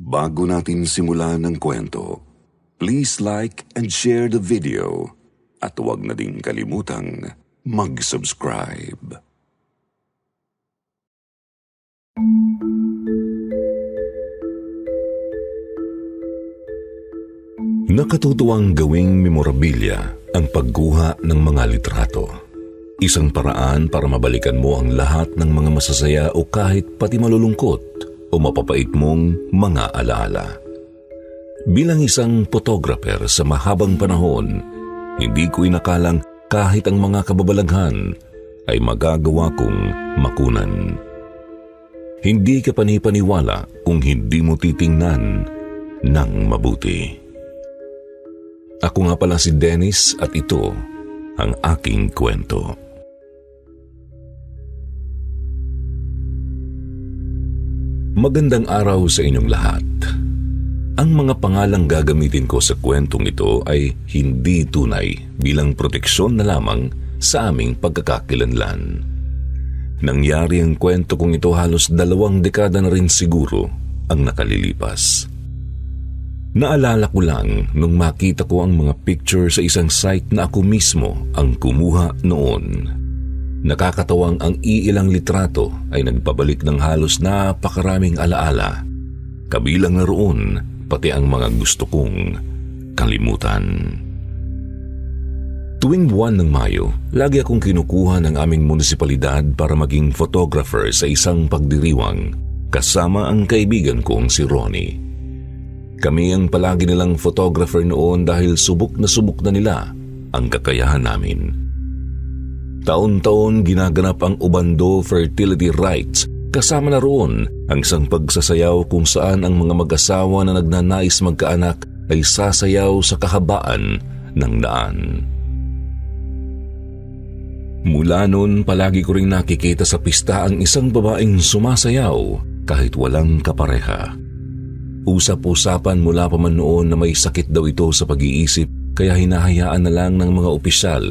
Bago natin simulan ang kwento, please like and share the video at huwag na din kalimutang mag-subscribe. Nakatutuwang gawing memorabilia ang pagguha ng mga litrato. Isang paraan para mabalikan mo ang lahat ng mga masasaya o kahit pati malulungkot o mapapait mong mga alaala. Bilang isang photographer sa mahabang panahon, hindi ko inakalang kahit ang mga kababalaghan ay magagawa kong makunan. Hindi ka panipaniwala kung hindi mo titingnan ng mabuti. Ako nga pala si Dennis at ito ang aking kwento. Magandang araw sa inyong lahat. Ang mga pangalang gagamitin ko sa kwentong ito ay hindi tunay bilang proteksyon na lamang sa aming pagkakakilanlan. Nangyari ang kwento kong ito halos 2 dekada na rin siguro ang nakalilipas. Naalala ko lang nung makita ko ang mga picture sa isang site na ako mismo ang kumuha noon. Nakakatawang ang iilang litrato ay nagpabalik ng halos napakaraming alaala. Kabilang na roon pati ang mga gusto kong kalimutan. Tuwing buwan ng Mayo, lagi akong kinukuha ng aming munisipalidad para maging photographer sa isang pagdiriwang kasama ang kaibigan kong si Ronnie. Kami ang palagi nilang photographer noon dahil subok na nila ang kakayahan namin. Taon-taon ginaganap ang Ubando Fertility Rites, kasama na roon ang isang pagsasayaw kung saan ang mga mag-asawa na nagnanais magkaanak ay sasayaw sa kahabaan ng daan. Mula noon palagi ko ring nakikita sa pista ang isang babaeng sumasayaw kahit walang kapareha. Usap-usapan mula pa man noon na may sakit daw ito sa pag-iisip kaya hinahayaan na lang ng mga opisyal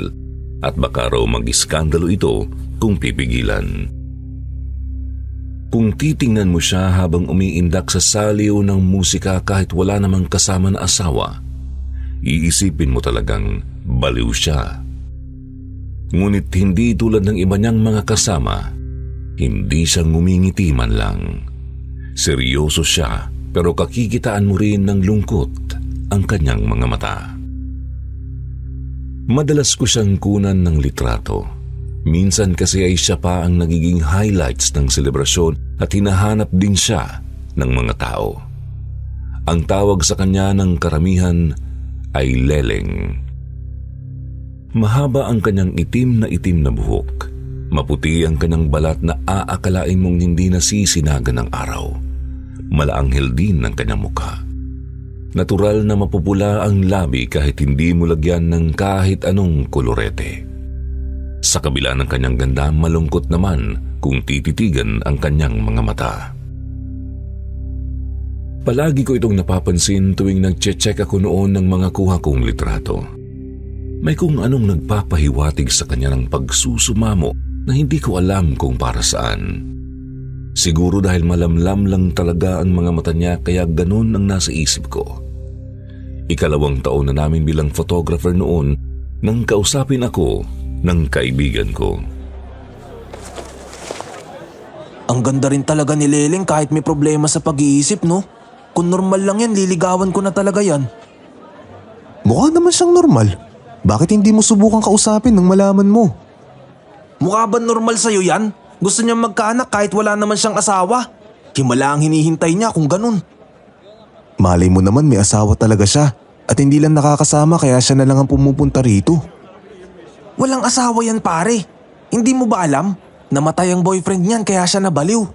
at baka raw mag-iskandalo ito kung pipigilan. Kung titingnan mo siya habang umiindak sa saliw ng musika kahit wala namang kasama na asawa, iisipin mo talagang baliw siya. Ngunit hindi tulad ng iba niyang mga kasama, hindi siya ngumingiti man lang. Seryoso siya pero kakikitaan mo rin ng lungkot ang kanyang mga mata. Madalas ko siyang kunan ng litrato. Minsan kasi ay siya pa ang nagiging highlights ng selebrasyon at hinahanap din siya ng mga tao. Ang tawag sa kanya ng karamihan ay Leleng. Mahaba ang kanyang itim na buhok. Maputi ang kanyang balat na aakalain mong hindi nasisinaga ng araw. Malaanghel din ang kanyang mukha. Natural na mapupula ang labi kahit hindi mo lagyan ng kahit anong kolorete. Sa kabila ng kanyang ganda, malungkot naman kung tititigan ang kanyang mga mata. Palagi ko itong napapansin tuwing nagche-check ako noon ng mga kuha kong litrato. May kung anong nagpapahiwatig sa kanya ng pagsusumamo na hindi ko alam kung para saan. Siguro dahil malamlam lang talaga ang mga mata niya kaya ganun ang nasa isip ko. 2 taon na namin bilang photographer noon nang kausapin ako ng kaibigan ko. Ang ganda rin talaga ni Leleng kahit may problema sa pag-iisip, no? Kung normal lang yan, liligawan ko na talaga yan. Mukha naman siyang normal. Bakit hindi mo subukan kausapin nang malaman mo? Mukha ba normal sa'yo yan? Gusto niyang magkaanak kahit wala naman siyang asawa. Himala ang hinihintay niya kung ganun. Malay mo naman may asawa talaga siya at hindi lang nakakasama kaya siya na lang ang pumupunta rito. Walang asawa yan pare. Hindi mo ba alam? Namatay ang boyfriend niyan kaya siya nabaliw.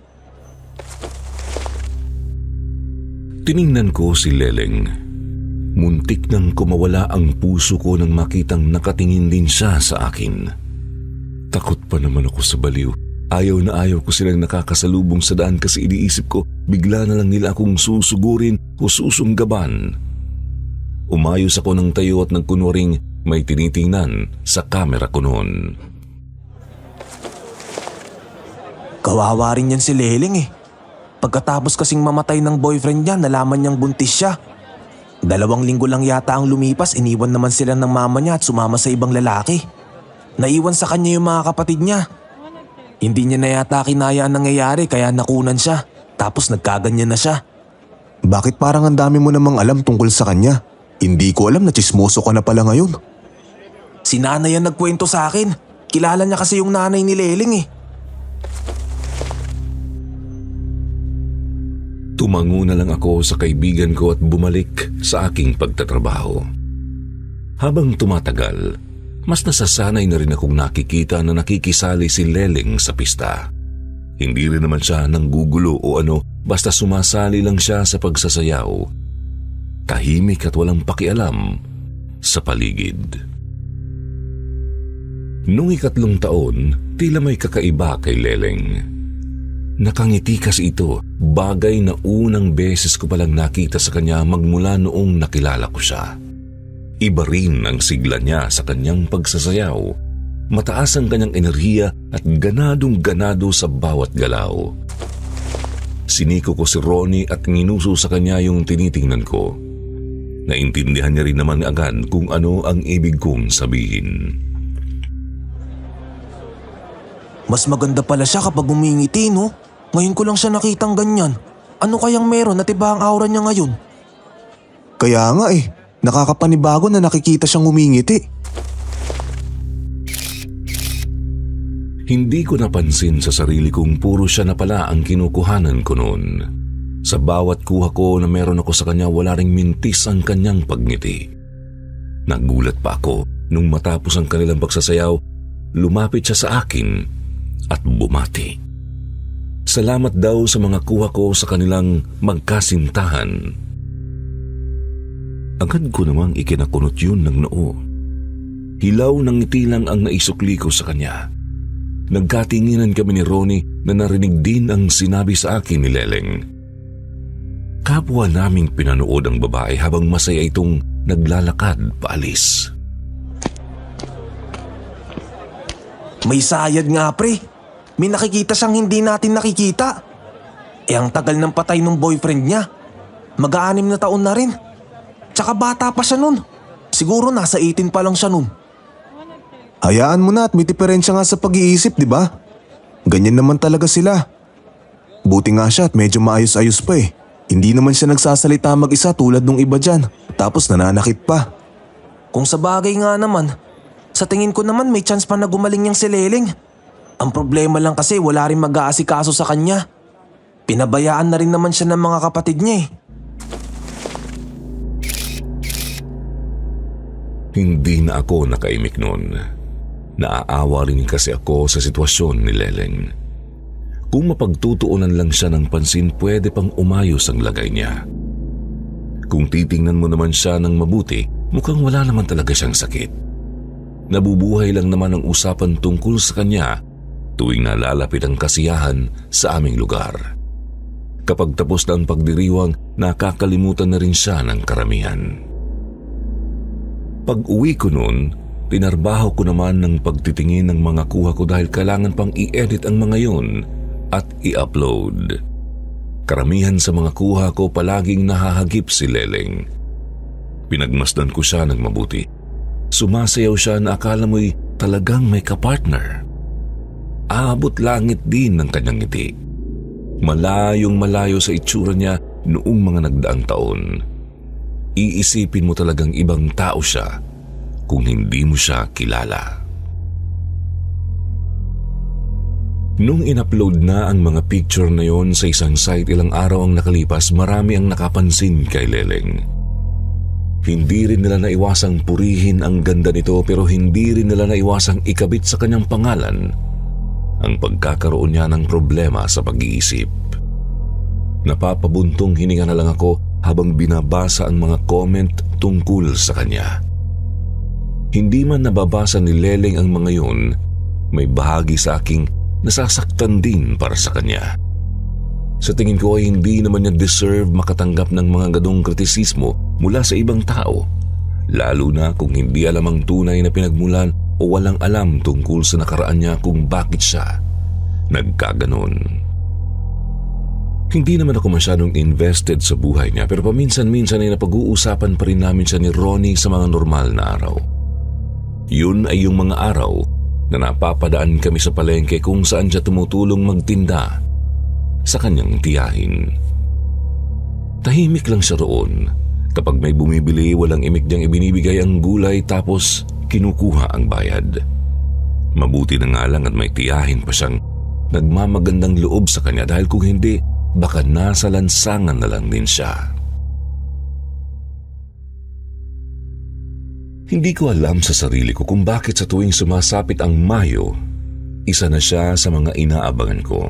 Tiningnan ko si Leleng. Muntik nang kumawala ang puso ko nang makitang nakatingin din siya sa akin. Takot pa naman ako sa baliw. Ayaw na ayaw ko silang nakakasalubong sa daan kasi iniisip ko bigla na lang nila akong susugurin o susunggaban. Umayos ako ng tayo at nagkunwaring may tinitingnan sa kamera ko noon. Kawawa rin yan si Leleng eh. Pagkatapos kasing mamatay ng boyfriend niya, nalaman niyang buntis siya. 2 linggo lang yata ang lumipas, iniwan naman sila ng mama niya at sumama sa ibang lalaki. Naiwan sa kanya yung mga kapatid niya. Hindi niya na yata kinaya ang nangyayari kaya nakunan siya. Tapos nagkaganyan na siya. Bakit parang ang dami mo namang alam tungkol sa kanya? Hindi ko alam na tsismoso ka na pala ngayon. Si nanay ang nagkwento sa akin. Kilala niya kasi yung nanay ni Leling eh. Tumango na lang ako sa kaibigan ko at bumalik sa aking pagtatrabaho. Habang tumatagal, mas nasasanay na rin akong nakikita na nakikisali si Leling sa pista. Hindi rin naman siya nanggugulo o ano, basta sumasali lang siya sa pagsasayaw. Tahimik at walang pakialam sa paligid. Nung 3 taon, tila may kakaiba kay Leling. Nakangiti kasi ito, bagay na unang beses ko palang nakita sa kanya magmula noong nakilala ko siya. Iba rin ang sigla niya sa kanyang pagsasayaw. Mataas ang kanyang enerhiya at ganadong-ganado sa bawat galaw. Siniko ko si Ronnie at nginuso sa kanya yung tinitingnan ko. Naintindihan niya rin naman agad kung ano ang ibig kong sabihin. Mas maganda pala siya kapag umingiti, no? Ngayon ko lang siya nakitang ganyan. Ano kayang meron at iba ang aura niya ngayon? Kaya nga nakakapanibago na nakikita siyang umingiti. Hindi ko napansin sa sarili kong puro siya na pala ang kinukuhanan ko noon. Sa bawat kuha ko na meron ako sa kanya, wala ring mintis ang kanyang pagngiti. Nagulat pa ako nung matapos ang kanilang pagsasayaw, lumapit siya sa akin at bumati. Salamat daw sa mga kuha ko sa kanilang magkasintahan. Agad ko namang ikinakunot yun ng noo. Hilaw ng ngiti lang ang naisukli ko sa kanya. Nagkatinginan kami ni Ronnie na narinig din ang sinabi sa akin ni Leling. Kapwa naming pinanood ang babae habang masaya itong naglalakad paalis. May sayad nga pre. May nakikita siyang hindi natin nakikita. Ang tagal ng patay ng boyfriend niya. Mag-6 na taon na rin. Tsaka bata pa siya nun. Siguro nasa 18 pa lang siya nun. Hayaan mo na at may diferensya nga sa pag-iisip, di ba? Ganyan naman talaga sila. Buti nga siya at medyo maayos-ayos pa eh. Hindi naman siya nagsasalita mag-isa tulad nung iba dyan. Tapos nananakit pa. Kung sa bagay nga naman, sa tingin ko naman may chance pa na gumaling niyang si Leling. Ang problema lang kasi wala rin mag-aasikaso sa kanya. Pinabayaan na rin naman siya ng mga kapatid niya eh. Hindi na ako nakaimik noon. Naaawa rin kasi ako sa sitwasyon ni Leling. Kung mapagtutuunan lang siya ng pansin, pwede pang umayos ang lagay niya. Kung titingnan mo naman siya ng mabuti, mukhang wala naman talaga siyang sakit. Nabubuhay lang naman ang usapan tungkol sa kanya tuwing nalalapit ang kasiyahan sa aming lugar. Kapag tapos na ang pagdiriwang, nakakalimutan na rin siya ng karamihan. Pag-uwi ko noon, tinarbaho ko naman ng pagtitingin ng mga kuha ko dahil kailangan pang i-edit ang mga yun at i-upload. Karamihan sa mga kuha ko palaging nahahagip si Leling. Pinagmasdan ko siya ng mabuti. Sumasayaw siya na akala mo'y talagang may kapartner. Aabot langit din ng kanyang ngiti. Malayong malayo sa itsura niya noong mga nagdaang taon. Iisipin mo talagang ibang tao siya kung hindi mo siya kilala. Nung in-upload na ang mga picture na yon sa isang site ilang araw ang nakalipas, marami ang nakapansin kay Leling. Hindi rin nila naiwasang purihin ang ganda nito pero hindi rin nila naiwasang ikabit sa kanyang pangalan ang pagkakaroon niya ng problema sa pag-iisip. Napapabuntong hininga na lang ako habang binabasa ang mga comment tungkol sa kanya. Hindi man nababasa ni Leling ang mga yun, may bahagi sa aking nasasaktan din para sa kanya. Sa tingin ko ay hindi naman niya deserve makatanggap ng mga ganong kritisismo mula sa ibang tao, lalo na kung hindi alam ang tunay na pinagmulan o walang alam tungkol sa nakaraan niya kung bakit siya nagkaganon. Hindi naman ako masyadong invested sa buhay niya pero paminsan-minsan ay napag-uusapan pa rin namin siya ni Ronnie sa mga normal na araw. Yun ay yung mga araw na napapadaan kami sa palengke kung saan siya tumutulong magtinda sa kanyang tiyahin. Tahimik lang siya roon. Kapag may bumibili, walang imik niyang ibinibigay ang gulay tapos kinukuha ang bayad. Mabuti na nga lang at may tiyahin pa siyang nagmamagandang loob sa kanya dahil kung hindi, baka nasa lansangan na lang din siya. Hindi ko alam sa sarili ko kung bakit sa tuwing sumasapit ang Mayo, isa na siya sa mga inaabangan ko.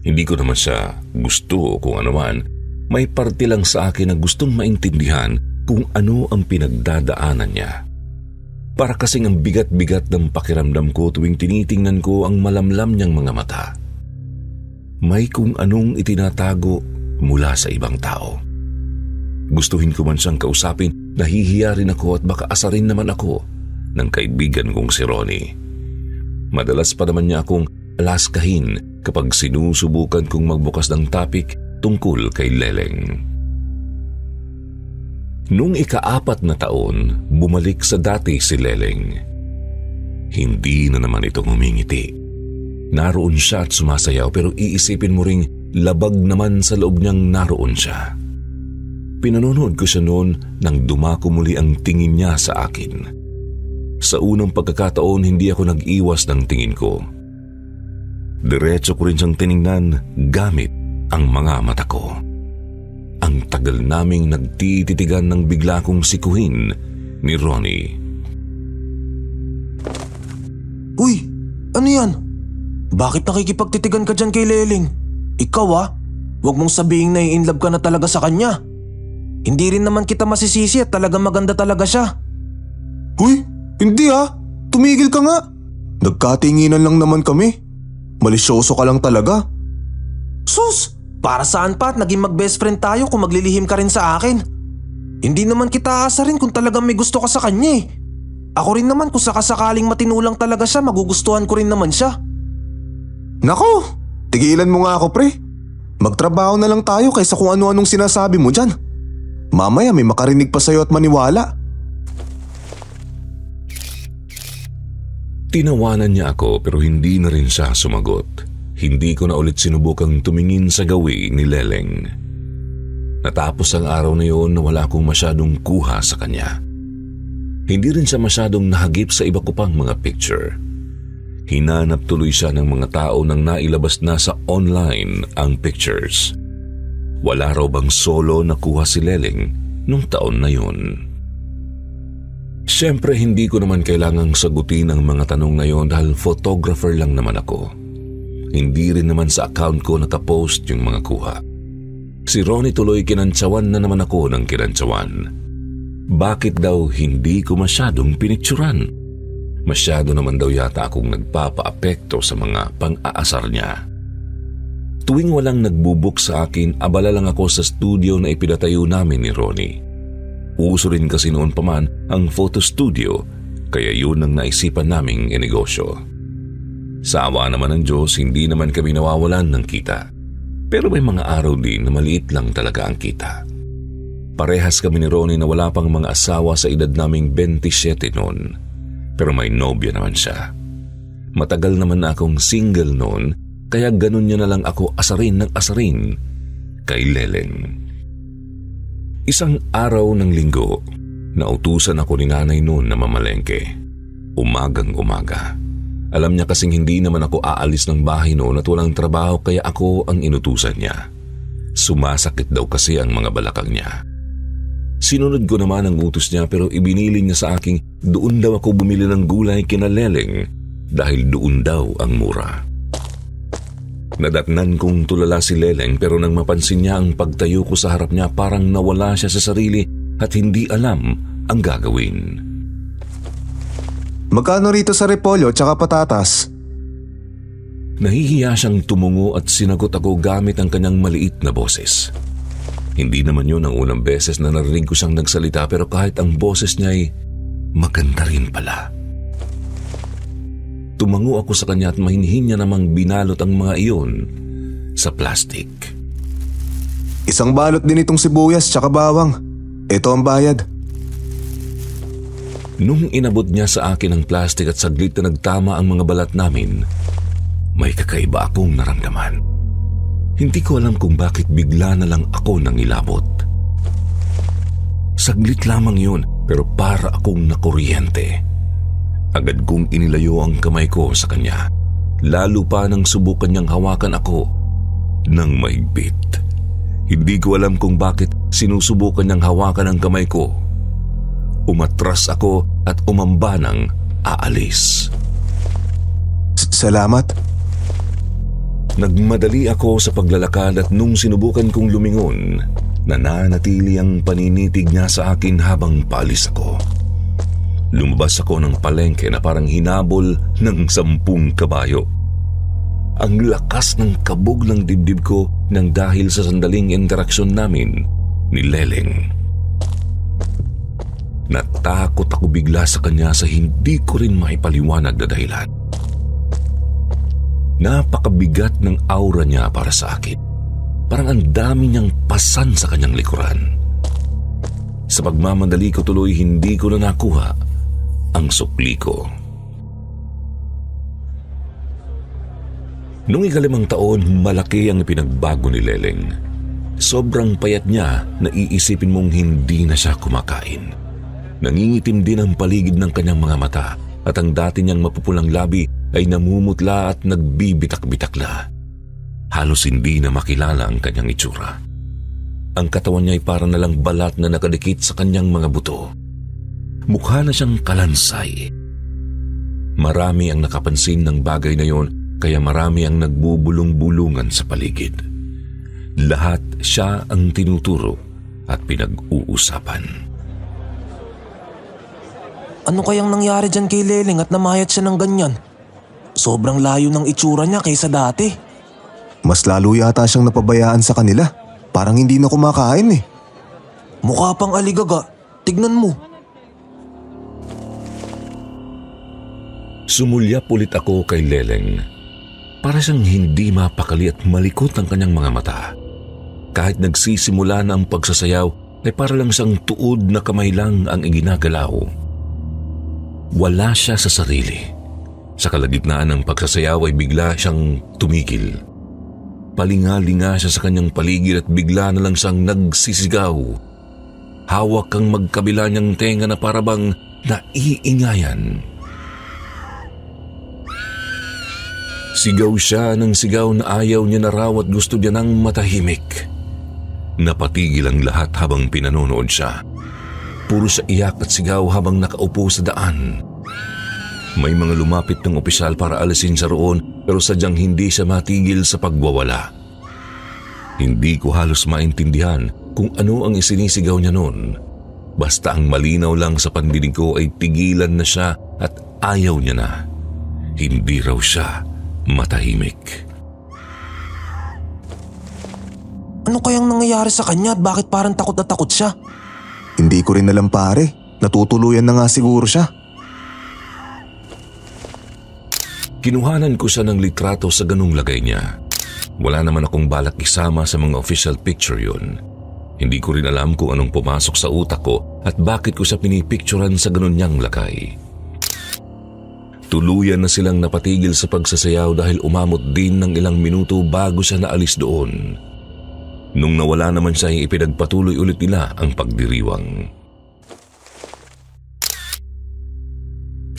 Hindi ko naman siya gusto o kung ano man, may parte lang sa akin na gustong maintindihan kung ano ang pinagdadaanan niya. Para kasing ang bigat-bigat ng pakiramdam ko tuwing tinitingnan ko ang malamlam niyang mga mata. May kung anong itinatago mula sa ibang tao. Gustuhin ko man siyang kausapin, nahihiya rin ako at baka asarin naman ako ng kaibigan kong si Ronnie. Madalas pa naman niya akong alaskahin kapag sinusubukan kong magbukas ng topic tungkol kay Leleng. Nung ika-4 na taon, bumalik sa dati si Leleng. Hindi na naman itong humingiti. Naroon siya at sumasayaw pero iisipin mo ring labag naman sa loob niyang naroon siya. Pinanonood ko siya noon nang dumako muli ang tingin niya sa akin. Sa unang pagkakataon, hindi ako nag-iwas ng tingin ko. Diretso ko rin siyang tiningnan gamit ang mga mata ko. Ang tagal naming nagtititigan ng bigla kong sikuhin ni Ronnie. Uy, ano yan? Bakit nakikipagtitigan ka dyan kay Leleng? Ikaw huwag mong sabihin na i-inlove ka na talaga sa kanya. Hindi rin naman kita masisisi at talagang maganda talaga siya. Uy, hindi tumigil ka nga. Nagkatinginan lang naman kami. Malisyoso ka lang talaga. Sus, para saan pa at naging mag-best friend tayo kung maglilihim ka rin sa akin? Hindi naman kita aasarin kung talagang may gusto ka sa kanya. Ako rin naman kung sakasakaling matinulang talaga siya, magugustuhan ko rin naman siya. Nako, tigilan mo nga ako pre. Magtrabaho na lang tayo kaysa kung ano-anong sinasabi mo dyan. Mamaya may makarinig pa sa'yo at maniwala. Tinawanan niya ako pero hindi na rin siya sumagot. Hindi ko na ulit sinubukang tumingin sa gawi ni Leleng. Natapos ang araw na yun na wala akong masyadong kuha sa kanya. Hindi rin siya masyadong nahagip sa iba ko pang mga picture. Hinanap tuloy siya ng mga tao nang nailabas na sa online ang pictures. Wala raw bang solo na kuha si Leleng nung taon na yun. Siyempre hindi ko naman kailangang sagutin ang mga tanong na yon dahil photographer lang naman ako. Hindi rin naman sa account ko nakapost yung mga kuha. Si Ronnie tuloy kinantsawan na naman ako ng kinantsawan. Bakit daw hindi ko masyadong pinicturan? Masyado naman daw yata akong nagpapaapekto sa mga pang-aasar niya. Tuwing walang nagbubuk sa akin, abala lang ako sa studio na ipinatayo namin ni Ronnie. Uso rin kasi noon pa man ang photo studio, kaya yun ang naisipan naming inegosyo. Sa awa naman ng Diyos, hindi naman kami nawawalan ng kita. Pero may mga araw din na maliit lang talaga ang kita. Parehas kami ni Ronnie na wala pang mga asawa sa edad naming 27 noon. Pero may nobya naman siya. Matagal naman na akong single noon, kaya ganun niya na lang ako asarin ng asarin kay Leleng. Isang araw ng linggo, nautusan ako ni nanay noon na mamalengke. Umagang umaga. Alam niya kasing hindi naman ako aalis ng bahay noon at walang trabaho kaya ako ang inutusan niya. Sumasakit daw kasi ang mga balakang niya. Sinunod ko naman ang utos niya pero ibiniling niya sa aking doon daw ako bumili ng gulay kina Leleng dahil doon daw ang mura. Nadatnan kong tulala si Leleng pero nang mapansin niya ang pagtayo ko sa harap niya parang nawala siya sa sarili at hindi alam ang gagawin. Magkano rito sa repolyo tsaka patatas? Nahihiya siyang tumungo at sinagot ako gamit ang kanyang maliit na boses. Hindi naman yun ang unang beses na narinig ko siyang nagsalita pero kahit ang boses niya ay maganda rin pala. Tumango ako sa kanya at mahinhin niya namang binalot ang mga iyon sa plastic. Isang balot din itong sibuyas tsaka bawang. Ito ang bayad. Nung inabot niya sa akin ang plastic at saglit na nagtama ang mga balat namin, may kakaiba akong naramdaman. Hindi ko alam kung bakit bigla na lang ako nangilabot. Saglit lamang yun, pero para akong nakuryente. Agad kong inilayo ang kamay ko sa kanya, lalo pa nang subukan niyang hawakan ako ng mahigpit. Hindi ko alam kung bakit sinusubukan niyang hawakan ang kamay ko. Umatras ako at umamba ng aalis. Salamat. Nagmadali ako sa paglalakad at nung sinubukan kong lumingon, nananatili ang paninitig niya sa akin habang paalis ako. Lumabas ako ng palengke na parang hinabol ng 10 kabayo. Ang lakas ng kabog ng dibdib ko nang dahil sa sandaling interaksyon namin ni Leleng. Natakot ako bigla sa kanya sa hindi ko rin maipaliwanag na dahilan. Napakabigat ng aura niya para sa akin. Parang ang dami niyang pasan sa kanyang likuran. Sa pagmamadali ko tuloy, hindi ko na nakuha ang supli ko. Nung 5 taon, malaki ang pinagbago ni Leleng. Sobrang payat niya na iisipin mong hindi na siya kumakain. Nangingitim din ang paligid ng kanyang mga mata at ang dati niyang mapupulang labi ay namumutla at nagbibitak-bitakla. Halos hindi na makilala ang kanyang itsura. Ang katawan niya ay parang nalang balat na nakadikit sa kanyang mga buto. Mukha na siyang kalansay. Marami ang nakapansin ng bagay na yon, kaya marami ang nagbubulong-bulungan sa paligid. Lahat siya ang tinuturo at pinag-uusapan. Ano kayang nangyari dyan kay Leleng at namayat siya ng ganyan? Sobrang layo ng itsura niya kaysa dati. Mas lalo yata siyang napabayaan sa kanila. Parang hindi na kumakain eh. Mukha pang aligaga. Tignan mo. Sumulyap ulit ako kay Leleng. Para siyang hindi mapakali at malikot ang kanyang mga mata. Kahit nagsisimula na ang pagsasayaw, ay para lang siyang tuod na kamay lang ang iginagalaw. Wala siya sa sarili. Sa kalagitnaan ng pagsasayaw ay bigla siyang tumigil. Palinga-linga siya sa kanyang paligid at bigla na lang siyang nagsisigaw. Hawak ang magkabila niyang tenga na parabang naiingayan. Sigaw siya ng sigaw na ayaw niya na raw at gusto niya nang matahimik. Napatigil ang lahat habang pinanonood siya. Puro siya iyak at sigaw habang nakaupo sa daan. May mga lumapit ng opisyal para alisin siya roon pero sadyang hindi siya matigil sa pagwawala. Hindi ko halos maintindihan kung ano ang isinisigaw niya noon. Basta ang malinaw lang sa pandinig ko ay tigilan na siya at ayaw niya na. Hindi raw siya matahimik. Ano kayang nangyayari sa kanya at bakit parang takot na takot siya? Hindi ko rin alam pare. Natutuluyan na nga siguro siya. Kinuhanan ko siya ng litrato sa ganung lagay niya. Wala naman akong balak isama sa mga official picture yun. Hindi ko rin alam kung anong pumasok sa utak ko at bakit ko siya pinipicturan sa ganun niyang lagay. Tuluyan na silang napatigil sa pagsasayaw dahil umamot din ng ilang minuto bago siya naalis doon. Nung nawala naman siya, ipinagpatuloy ulit nila ang pagdiriwang.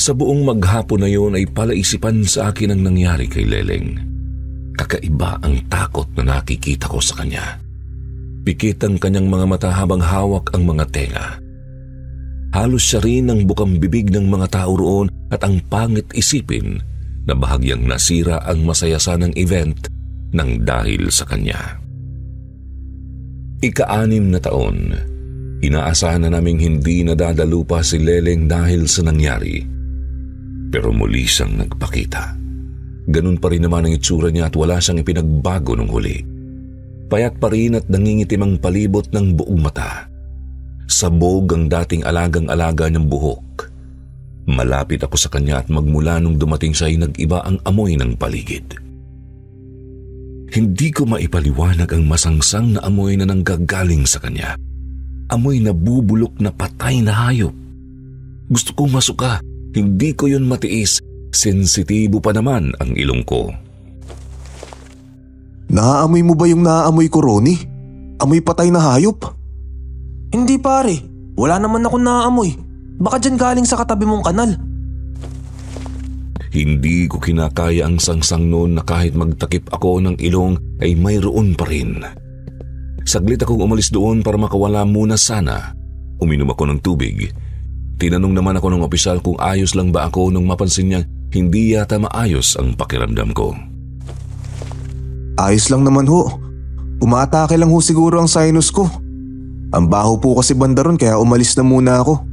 Sa buong maghapon na yun ay palaisipan sa akin ang nangyari kay Leleng. Kakaiba ang takot na nakikita ko sa kanya. Pikit ang kanyang mga mata habang hawak ang mga tenga. Halos siya rin ang bukang bibig ng mga tao roon at ang pangit isipin na bahagyang nasira ang masayasanang event nang dahil sa kanya. 6 na taon, inaasahan na naming hindi nadadalo pa si Leleng dahil sa nangyari. Pero muli siyang nagpakita. Ganun pa rin naman ang itsura niya at wala siyang ipinagbago nung huli. Payat pa rin at nangingitim ang palibot ng buong mata. Sabog ang dating alagang-alaga niyang buhok. Malapit ako sa kanya at magmula nung dumating siya ay nag-iba ang amoy ng paligid. Hindi ko maipaliwanag ang masangsang na amoy na nanggagaling sa kanya. Amoy na bubulok na patay na hayop. Gusto kong masuka, hindi ko yun matiis. Sensitibo pa naman ang ilong ko. Naaamoy mo ba yung naaamoy ko, Ronnie? Amoy patay na hayop? Hindi pare, wala naman akong naaamoy. Baka dyan galing sa katabi mong kanal. Hindi ko kinakaya ang sangsang noon na kahit magtakip ako ng ilong ay mayroon pa rin. Saglit akong umalis doon para makawala muna sana. Uminom ako ng tubig. Tinanong naman ako ng opisyal kung ayos lang ba ako nung mapansin niya hindi yata maayos ang pakiramdam ko. Ayos lang naman ho. Umaatake lang ho siguro ang sinus ko. Ang baho po kasi banda ron kaya umalis na muna ako.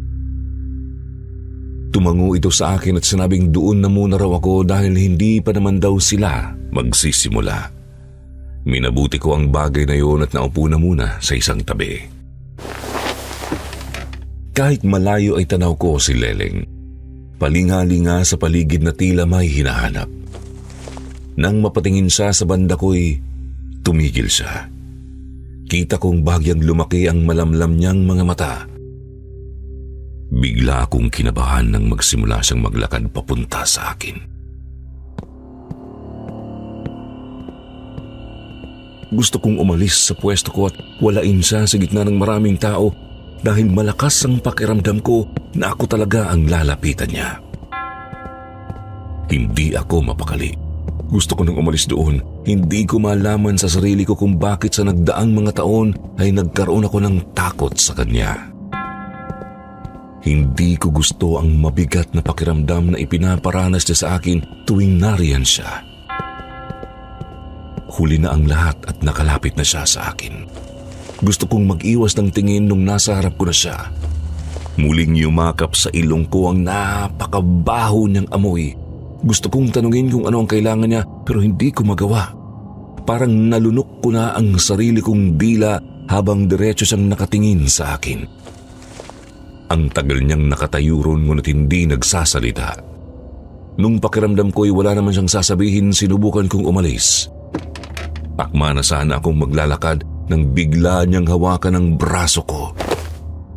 Tumango ito sa akin at sinabing doon na muna raw ako dahil hindi pa naman daw sila magsisimula. Minabuti ko ang bagay na yun at naupo na muna sa isang tabi. Kahit malayo ay tanaw ko si Leleng. Palinga-linga sa paligid na tila may hinahanap. Nang mapatingin siya sa banda ko'y tumigil siya. Kita kong bagyang lumaki ang malamlam niyang mga mata. Bigla akong kinabahan nang magsimula siyang maglakad papunta sa akin. Gusto kong umalis sa pwesto ko at walain siya sa gitna ng maraming tao dahil malakas ang pakiramdam ko na ako talaga ang lalapitan niya. Hindi ako mapakali. Gusto ko nang umalis doon. Hindi ko malaman sa sarili ko kung bakit sa nagdaang mga taon ay nagkaroon ako ng takot sa kanya. Hindi ko gusto ang mabigat na pakiramdam na ipinaparanas niya sa akin tuwing nariyan siya. Huli na ang lahat at nakalapit na siya sa akin. Gusto kong mag-iwas ng tingin nung nasa harap ko na siya. Muling yumakap sa ilong ko ang napakabaho niyang amoy. Gusto kong tanungin kung ano ang kailangan niya pero hindi ko magawa. Parang nalunok ko na ang sarili kong dila habang diretso siyang nakatingin sa akin. Ang tagal niyang nakatayo ron ngunit hindi nagsasalita. Nung pakiramdam ko'y wala naman siyang sasabihin, sinubukan kong umalis. Akma na sana akong maglalakad nang bigla niyang hawakan ang braso ko.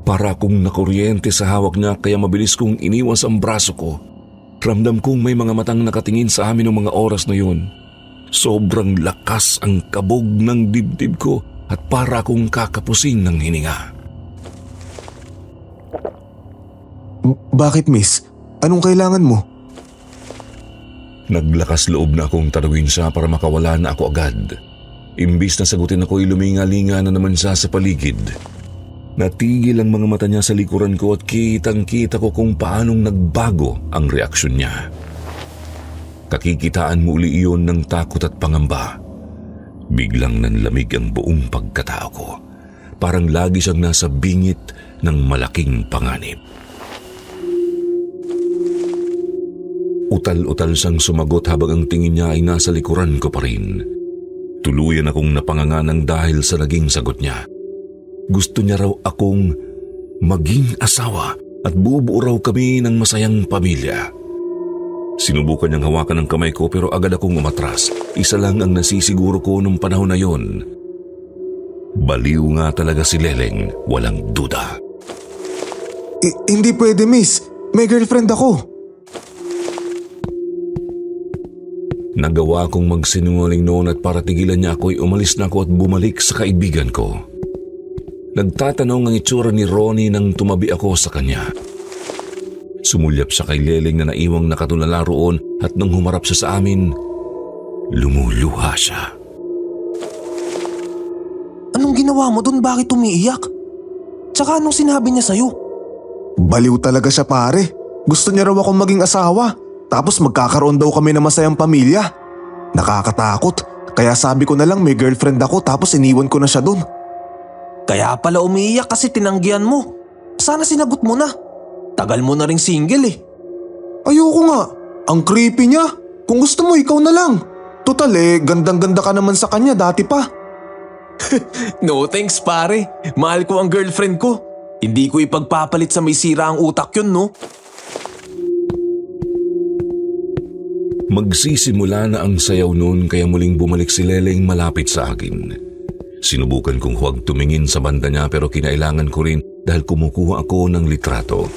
Para akong nakuryente sa hawak niya kaya mabilis kong iniwas ang braso ko. Ramdam kong may mga matang nakatingin sa amin ng mga oras na yun. Sobrang lakas ang kabog ng dibdib ko at para akong kakapusin ng hininga. Bakit miss? Anong kailangan mo? Naglakas loob na akong tanawin siya para makawala na ako agad. Imbis na sagutin ako'y luminga-linga na naman siya sa paligid. Natigil ang mga mata niya sa likuran ko at kitang-kita ko kung paanong nagbago ang reaksyon niya. Kakikitaan mo uli iyon ng takot at pangamba. Biglang nanlamig ang buong pagkatao ko. Parang lagi siyang nasa bingit ng malaking panganib. Utal-utal siyang sumagot habang ang tingin niya ay nasa likuran ko pa rin. Tuluyan akong napanganganang dahil sa naging sagot niya. Gusto niya raw akong maging asawa at bubuo raw kami ng masayang pamilya. Sinubukan niyang hawakan ang kamay ko pero agad akong umatras. Isa lang ang nasisiguro ko nung panahon na yon. Baliw nga talaga si Leleng, walang duda. Hindi pwede miss. May girlfriend ako. Nagawa kong magsinungaling noon at para tigilan niya ako'y umalis na ako at bumalik sa kaibigan ko. Nagtatanong ang itsura ni Ronnie nang tumabi ako sa kanya. Sumulyap siya kay Leleng na naiwang nakatulala roon at nung humarap siya sa amin, lumuluha siya. Anong ginawa mo dun? Bakit umiiyak? Tsaka anong sinabi niya sa'yo? Baliw talaga siya pare. Gusto niya raw akong maging asawa. Tapos magkakaroon daw kami ng masayang pamilya. Nakakatakot. Kaya sabi ko na lang may girlfriend ako tapos iniwan ko na siya dun. Kaya pala umiiyak kasi tinanggihan mo. Sana sinagot mo na. Tagal mo na ring single eh. Ayoko nga. Ang creepy niya. Kung gusto mo ikaw na lang. Total gandang-ganda ka naman sa kanya dati pa. No thanks pare. Mahal ko ang girlfriend ko. Hindi ko ipagpapalit sa may sira ang utak yun no. Magsisimula na ang sayaw noon kaya muling bumalik si Leleng malapit sa akin. Sinubukan kong huwag tumingin sa banda niya pero kinailangan ko rin dahil kumukuha ako ng litrato.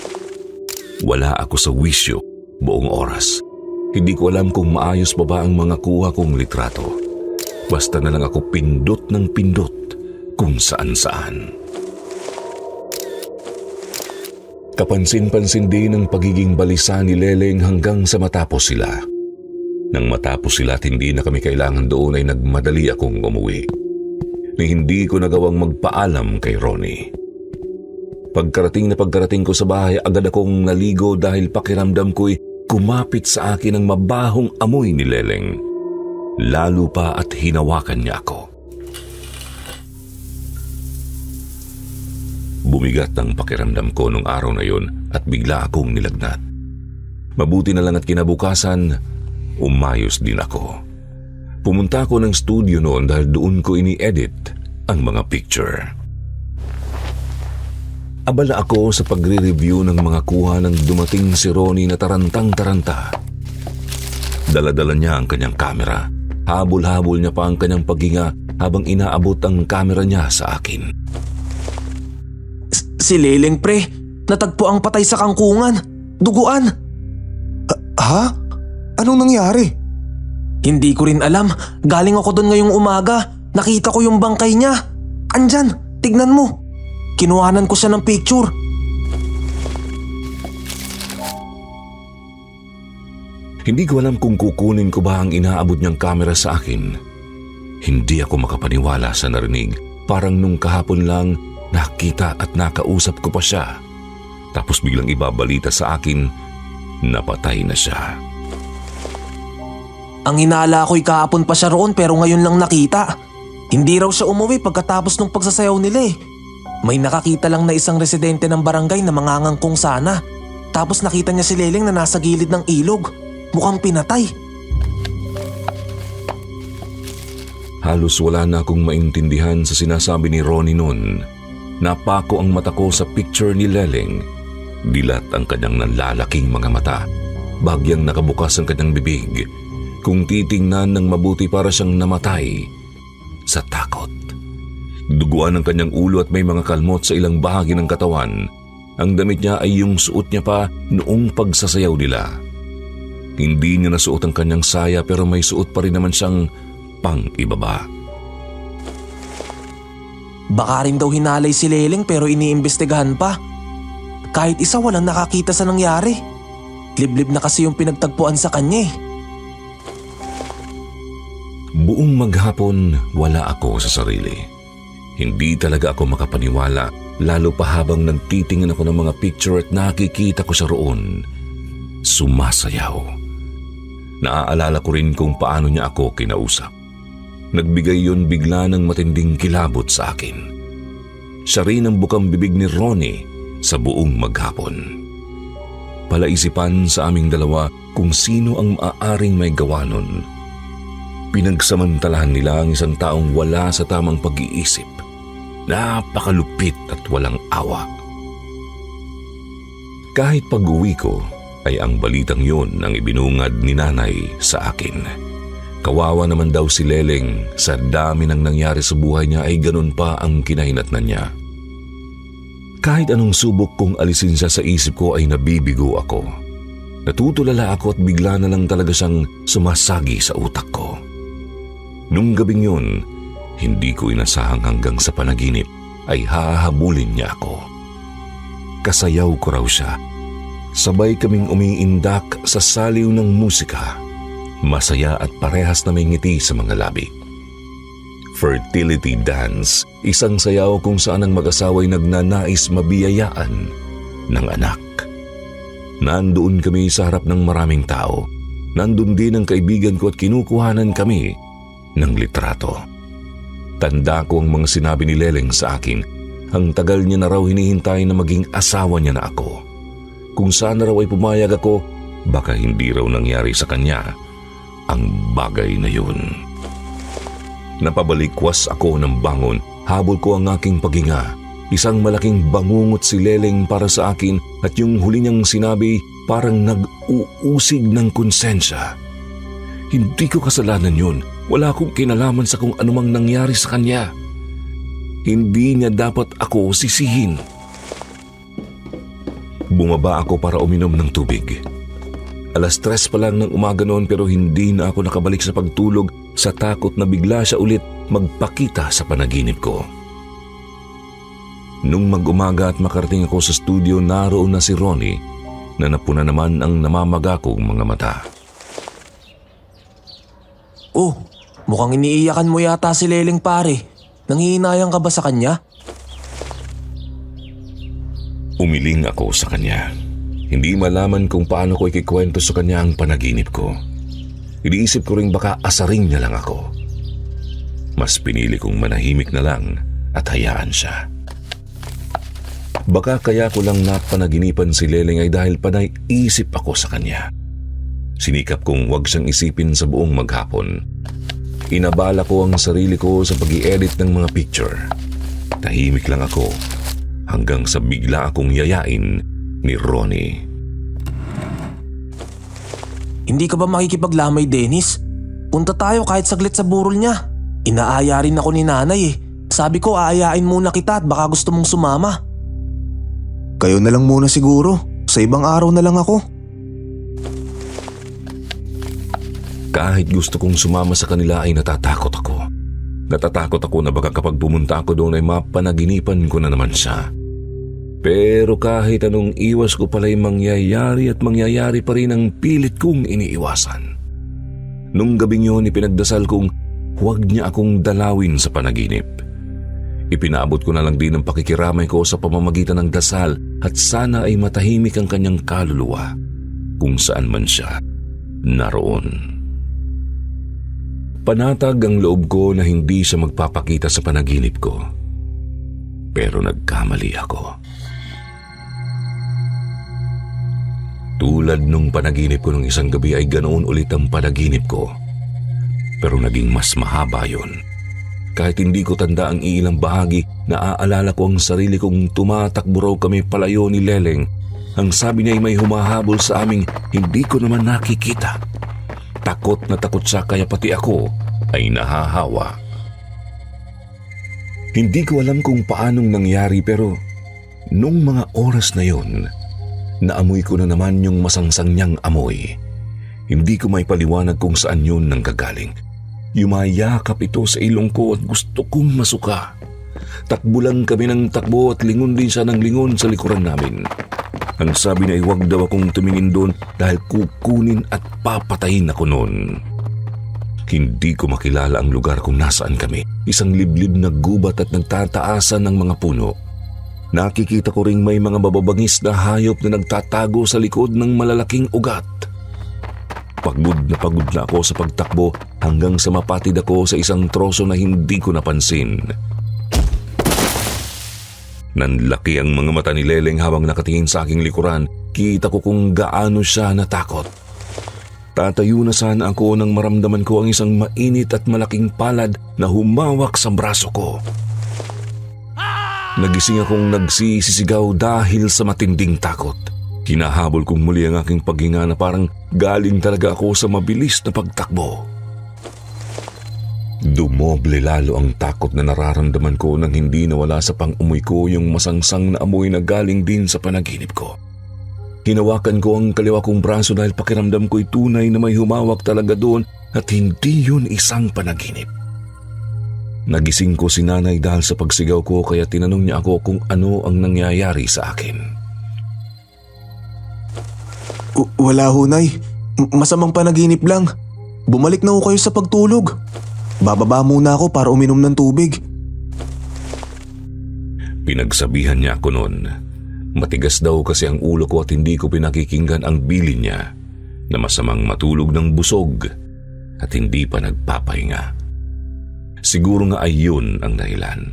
Wala ako sa wisyo buong oras. Hindi ko alam kung maayos pa ba ang mga kuha kong litrato. Basta na lang ako pindot ng pindot kung saan-saan. Kapansin-pansin din ang pagiging balisa ni Leleng hanggang sa matapos sila. Nang matapos sila at hindi na kami kailangan doon ay nagmadali akong umuwi. Ni hindi ko nagawang magpaalam kay Ronnie. Pagkarating ko sa bahay, agad akong naligo dahil pakiramdam ko'y kumapit sa akin ang mabahong amoy ni Leleng. Lalo pa at hinawakan niya ako. Bumigat ang pakiramdam ko nung araw na yon at bigla akong nilagnat. Mabuti na lang at kinabukasan, umayos din ako. Pumunta ako ng studio noon dahil doon ko ini-edit ang mga picture. Abala ako sa pagre-review ng mga kuha ng dumating si Ronnie na tarantang-taranta. Dala-dala niya ang kanyang kamera. Habol-habol niya pa ang kanyang paghinga habang inaabot ang kamera niya sa akin. Si Leleng pre, natagpo ang patay sa kangkungan. Duguan. Ha? Anong nangyari? Hindi ko rin alam. Galing ako doon ngayong umaga. Nakita ko yung bangkay niya. Andyan, tignan mo. Kinuhanan ko siya ng picture. Hindi ko alam kung kukunin ko ba ang inaabot niyang kamera sa akin. Hindi ako makapaniwala sa narinig. Parang nung kahapon lang nakita at nakausap ko pa siya. Tapos biglang ibabalita sa akin na patay na siya. Ang hinala ko'y kahapon pa siya roon pero ngayon lang nakita. Hindi raw siya umuwi pagkatapos ng pagsasayaw nila eh. May nakakita lang na isang residente ng barangay na mangangangkong sana. Tapos nakita niya si Leleng na nasa gilid ng ilog. Mukhang pinatay. Halos wala na akong maintindihan sa sinasabi ni Ronnie noon. Napako ang mata ko sa picture ni Leleng. Dilat ang kanyang nanlalaking mga mata. Bagyang nakabukas ang kanyang bibig. Kung titingnan ng mabuti para siyang namatay sa takot. Duguan ang kanyang ulo at may mga kalmot sa ilang bahagi ng katawan. Ang damit niya ay yung suot niya pa noong pagsasayaw nila. Hindi niya nasuot ang kanyang saya pero may suot pa rin naman siyang pang-ibaba. Baka rin daw hinalay si Leleng pero iniimbestigahan pa. Kahit isa walang nakakita sa nangyari. Liblib na kasi yung pinagtagpuan sa kanya eh. Buong maghapon wala ako sa sarili. Hindi talaga ako makapaniwala lalo pa habang nagtitingin ako ng mga picture at nakikita ko siya roon. Sumasayaw. Naaalala ko rin kung paano niya ako kinausap. Nagbigay yun bigla ng matinding kilabot sa akin. Siya rin ang bukang bibig ni Ronnie sa buong maghapon. Palaisipan sa aming dalawa kung sino ang maaaring may gawa nun. Pinagsamantalahan nila ang isang taong wala sa tamang pag-iisip. Napakalupit at walang awa. Kahit pag-uwi ko, ay ang balitang yun ang ibinungad ni nanay sa akin. Kawawa naman daw si Leleng, sa dami ng nangyari sa buhay niya ay ganun pa ang kinahinatnan niya. Kahit anong subok kong alisin siya sa isip ko ay nabibigo ako. Natutulala ako at bigla na lang talaga siyang sumasagi sa utak ko. Nung gabing yun, hindi ko inasahang hanggang sa panaginip ay hahabulin niya ako. Kasayaw ko raw siya. Sabay kaming umiindak sa saliw ng musika. Masaya at parehas na may ngiti sa mga labi. Fertility dance, isang sayaw kung saan ang mag-asawa'y nagnanais mabiyayaan ng anak. Nandoon kami sa harap ng maraming tao. Nandun din ang kaibigan ko at kinukuhanan kami ng litrato. Tanda ko ang mga sinabi ni Leleng sa akin. Ang tagal niya na raw hinihintay na maging asawa niya na ako. Kung sana raw ay pumayag ako, baka hindi raw nangyari sa kanya ang bagay na yun. Napabalikwas ako ng bangon, habol ko ang aking paghinga. Isang malaking bangungot si Leleng para sa akin at yung huli niyang sinabi parang nag-uusig ng konsensya. Hindi ko kasalanan yun. Wala akong kinalaman sa kung anumang nangyari sa kanya. Hindi niya dapat ako sisihin. Bumaba ako para uminom ng tubig. 3:00 pa lang ng umaga noon pero hindi na ako nakabalik sa pagtulog sa takot na bigla siya ulit magpakita sa panaginip ko. Nung mag-umaga at makarating ako sa studio, naroon na si Ronnie na napuna naman ang namamaga kong mga mata. Oh, mukhang iniiyakan mo yata si Leleng pare. Nanghihinayang ka ba sa kanya? Umiling ako sa kanya. Hindi malaman kung paano ko ikikwento sa kanya ang panaginip ko. Iniisip ko rin baka asarin niya lang ako. Mas pinili kong manahimik na lang at hayaan siya. Baka kaya ko lang napanaginipan si Leleng ay dahil panay isip ako sa kanya. Sinikap kong wag siyang isipin sa buong maghapon. Inabala ko ang sarili ko sa pag-i-edit ng mga picture. Tahimik lang ako hanggang sa bigla akong yayain ni Ronnie. Hindi ka ba makikipaglamay, Dennis? Punta tayo kahit saglit sa burol niya. Inaaya rin ako ni nanay eh. Sabi ko aayain muna kita at baka gusto mong sumama. Kayo na lang muna siguro. Sa ibang araw na lang ako. Kahit gusto kong sumama sa kanila ay natatakot ako. Natatakot ako na baka kapag pumunta ako doon ay mapanaginipan ko na naman siya. Pero kahit anong iwas ko pala'y mangyayari at mangyayari pa rin ang pilit kong iniiwasan. Nung gabing yun, ipinagdasal kong huwag niya akong dalawin sa panaginip. Ipinaabot ko na lang din ang pakikiramay ko sa pamamagitan ng dasal at sana ay matahimik ang kanyang kaluluwa kung saan man siya naroon. Panatag ang loob ko na hindi siya magpapakita sa panaginip ko. Pero nagkamali ako. Tulad nung panaginip ko nung isang gabi ay ganoon ulit ang panaginip ko. Pero naging mas mahaba yun. Kahit hindi ko tanda ang ilang bahagi, naaalala ko ang sarili kong tumatakbo raw kami palayo ni Leleng. Ang sabi niya ay may humahabol sa aming hindi ko naman nakikita. Takot na takot siya kaya pati ako ay nahahawa. Hindi ko alam kung paanong nangyari pero nung mga oras na yon, naamoy ko na naman yung masangsang niyang amoy. Hindi ko may paliwanag kung saan yun nanggagaling. Yumayakap ito sa ilong ko at gusto kong masuka. Takbo lang kami ng takbo at lingon din siya ng lingon sa likuran namin. Ang sabi niya ay huwag daw akong tumingin doon dahil kukunin at papatayin ako noon. Hindi ko makilala ang lugar kung nasaan kami. Isang liblib na gubat at nagtataasan ng mga puno. Nakikita ko ring may mga bababangis na hayop na nagtatago sa likod ng malalaking ugat. Pagod na ako sa pagtakbo hanggang sa mapatid ako sa isang troso na hindi ko napansin. Nanlaki ang mga mata ni Leleng habang nakatingin sa aking likuran. Kita ko kung gaano siya natakot. Tatayo na sana ako nang maramdaman ko ang isang mainit at malaking palad na humawak sa braso ko. Nagising akong nagsisisigaw dahil sa matinding takot. Hinahabol kong muli ang aking paghinga na parang galing talaga ako sa mabilis na pagtakbo. Dumoble lalo ang takot na nararamdaman ko nang hindi nawala sa pang-umoy ko yung masangsang na amoy na galing din sa panaginip ko. Hinawakan ko ang kaliwa kong braso dahil pakiramdam ko'y tunay na may humawak talaga doon at hindi yun isang panaginip. Nagising ko si nanay dahil sa pagsigaw ko kaya tinanong niya ako kung ano ang nangyayari sa akin. Wala ho, Nay. Masamang panaginip lang. Bumalik na ho kayo sa pagtulog. Bababa muna ako para uminom ng tubig. Pinagsabihan niya ako noon. Matigas daw kasi ang ulo ko at hindi ko pinakikinggan ang bilin niya na masamang matulog ng busog at hindi pa nagpapahinga. Siguro nga ay yun ang dahilan.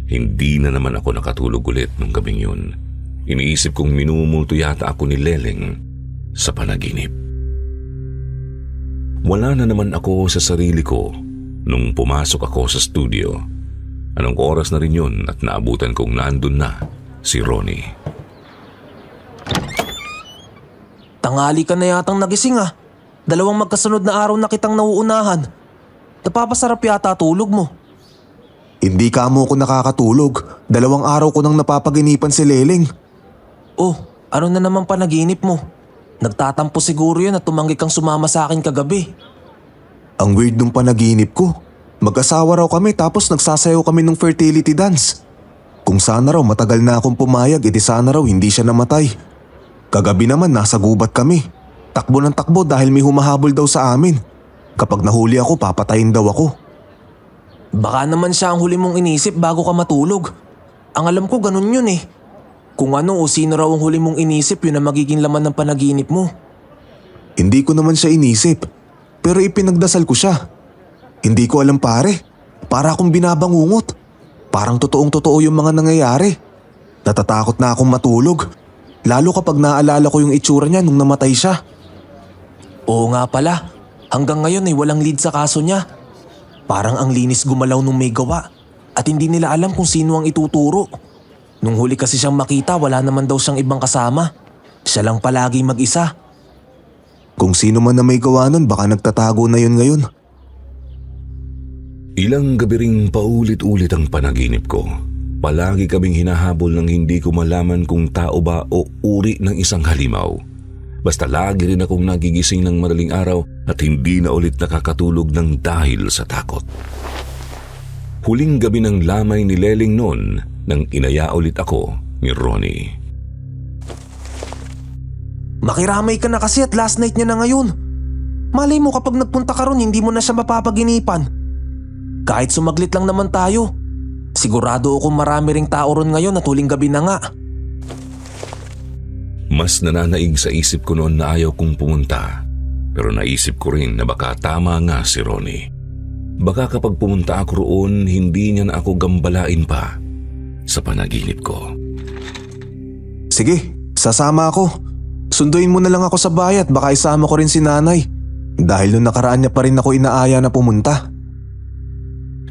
Hindi na naman ako nakatulog ulit nung gabing yun. Iniisip kong minumulto yata ako ni Leleng sa panaginip. Wala na naman ako sa sarili ko nung pumasok ako sa studio. Anong oras na rin yun at naabutan kong nandun na si Ronnie. Tanghali ka na yatang nagising ah. 2 magkasunod na araw na kitang nauunahan. Napapasarap yata tulog mo. Hindi ka mo ko nakakatulog. 2 araw ko nang napapaginipan si Leleng. Oh, ano na naman panaginip mo? Nagtatampo siguro yun at tumanggi kang sumama sa akin kagabi. Ang weird nung panaginip ko. Mag-asawa raw kami tapos nagsasayaw kami ng fertility dance. Kung sana raw matagal na akong pumayag, edi sana raw hindi siya namatay. Kagabi naman nasa gubat kami. Takbo ng takbo dahil may humahabol daw sa amin. Kapag nahuli ako, papatayin daw ako. Baka naman siya ang huli mong inisip bago ka matulog. Ang alam ko ganun yun eh. Kung ano o sino raw ang huli mong inisip, yun ang magiging laman ng panaginip mo. Hindi ko naman siya inisip. Pero ipinagdasal ko siya. Hindi ko alam pare. Para akong binabangungot. Parang totoong-totoo yung mga nangyayari. Natatakot na akong matulog. Lalo kapag naaalala ko yung itsura niya nung namatay siya. Oo nga pala. Hanggang ngayon ay walang lead sa kaso niya. Parang ang linis gumalaw nung may gawa. At hindi nila alam kung sino ang ituturo. Nung huli kasi siyang makita, wala naman daw siyang ibang kasama. Siya lang palagi mag-isa. Kung sino man na may gawa nun, baka nagtatago na yun ngayon. Ilang gabi ring paulit-ulit ang panaginip ko. Palagi kaming hinahabol ng hindi ko malaman kung tao ba o uri ng isang halimaw. Basta lagi rin akong nagigising ng madaling araw at hindi na ulit nakakatulog ng dahil sa takot. Huling gabi ng lamay ni Leleng noon nang inaya ulit ako ni Ronnie. Makiramay ka na kasi at last night niya na ngayon. Malay mo kapag nagpunta ka ron, hindi mo na siya mapapaginipan. Kahit sumaglit lang naman tayo. Sigurado akong marami ring tao ron ngayon at huling gabi na nga. Mas nananaig sa isip ko noon na ayaw kong pumunta. Pero naisip ko rin na baka tama nga si Ronnie. Baka kapag pumunta ako roon, hindi niya na ako gambalain pa sa panaginip ko. Sige, sasama ako. Sunduin mo na lang ako sa bahay at baka isama ko rin si nanay. Dahil nung nakaraan niya pa rin ako inaaya na pumunta.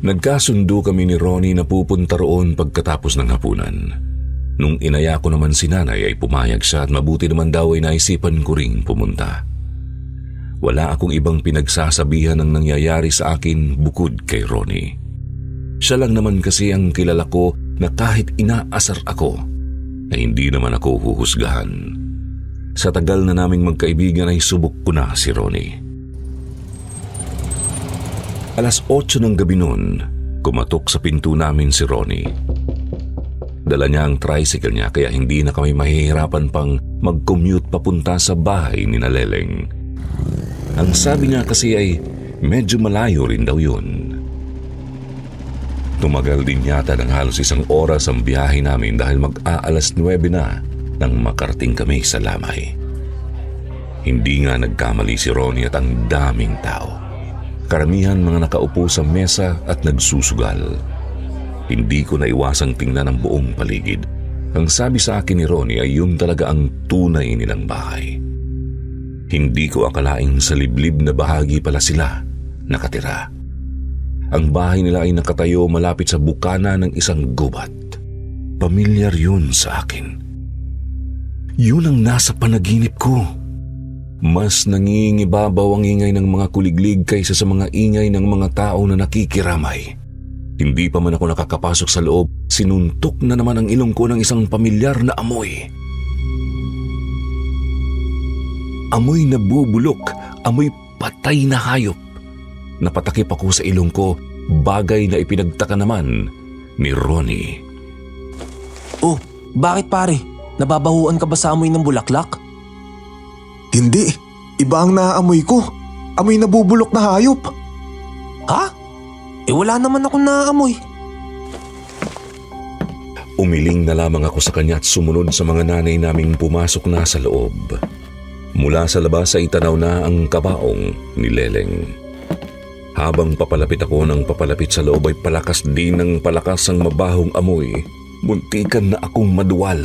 Nagkasundo kami ni Ronnie na pupunta roon pagkatapos ng hapunan. Nung inaya ko naman si nanay ay pumayag siya at mabuti naman daw ay naisipan ko ring pumunta. Wala akong ibang pinagsasabihan ng nangyayari sa akin bukod kay Ronnie. Siya lang naman kasi ang kilala ko na kahit inaasar ako, na hindi naman ako huhusgahan. Sa tagal na naming magkaibigan ay subok ko na si Ronnie. 8:00 ng gabi noon, kumatok sa pinto namin si Ronnie. Dala niya ang tricycle niya kaya hindi na kami mahihirapan pang mag-commute papunta sa bahay ni Leleng. Ang sabi niya kasi ay medyo malayo rin daw yun. Tumagal din yata ng halos 1 oras ang biyahe namin dahil mag-aalas 9 na nang makarating kami sa lamay. Hindi nga nagkamali si Ronnie at ang daming tao. Karamihan mga nakaupo sa mesa at nagsusugal. Hindi ko naiwasang tingnan ang buong paligid. Ang sabi sa akin ni Ronnie ay yun talaga ang tunay nilang bahay. Hindi ko akalaing sa liblib na bahagi pala sila nakatira. Ang bahay nila ay nakatayo malapit sa bukana ng isang gubat. Pamilyar yun sa akin. Yun ang nasa panaginip ko. Mas nangingibabaw ang ingay ng mga kuliglig kaysa sa mga ingay ng mga tao na nakikiramay. Hindi pa man ako nakakapasok sa loob, sinuntok na naman ang ilong ko ng isang pamilyar na amoy. Amoy na bubulok, amoy patay na hayop. Napatakip ako sa ilong ko, bagay na ipinagtaka naman ni Ronnie. Oh, bakit pare? Nababahuan ka ba sa amoy ng bulaklak? Hindi, iba ang naaamoy ko. Amoy na bubulok na hayop. Ha? Wala naman akong naaamoy. Umiling na lamang ako sa kanya at sumunod sa mga nanay naming pumasok na sa loob. Mula sa labas ay tanaw na ang kabaong ni Leleng. Habang papalapit ako ng papalapit sa loob ay palakas din ng palakas ang mabahong amoy. Muntikan na akong maduwal.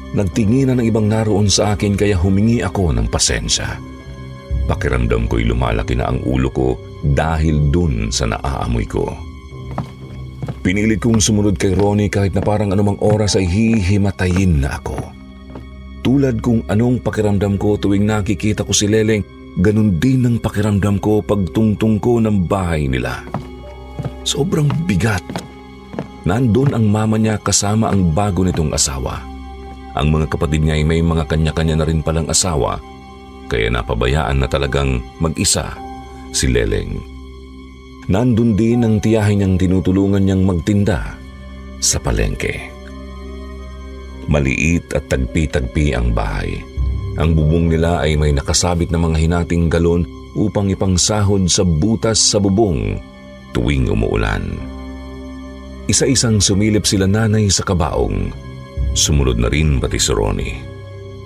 Nagtinginan ng ibang naroon sa akin kaya humingi ako ng pasensya. Pakiramdam ko'y lumalaki na ang ulo ko dahil dun sa naaamoy ko. Pinilit kong sumunod kay Ronnie kahit na parang anumang oras ay hihimatayin na ako. Tulad kung anong pakiramdam ko tuwing nakikita ko si Leleng ganun din ang pakiramdam ko pagtungtong ko ng bahay nila. Sobrang bigat. Nandun ang mama niya kasama ang bago nitong asawa. Ang mga kapatid niya ay may mga kanya-kanya na rin palang asawa, kaya napabayaan na talagang mag-isa si Leleng. Nandun din ang tiyahin niyang tinutulungan niyang magtinda sa palengke. Maliit at tagpi-tagpi ang bahay. Ang bubong nila ay may nakasabit na mga hinating galon upang ipangsahod sa butas sa bubong tuwing umuulan. Isa-isang sumilip sila nanay sa kabaong. Sumunod na rin pati si Ronnie.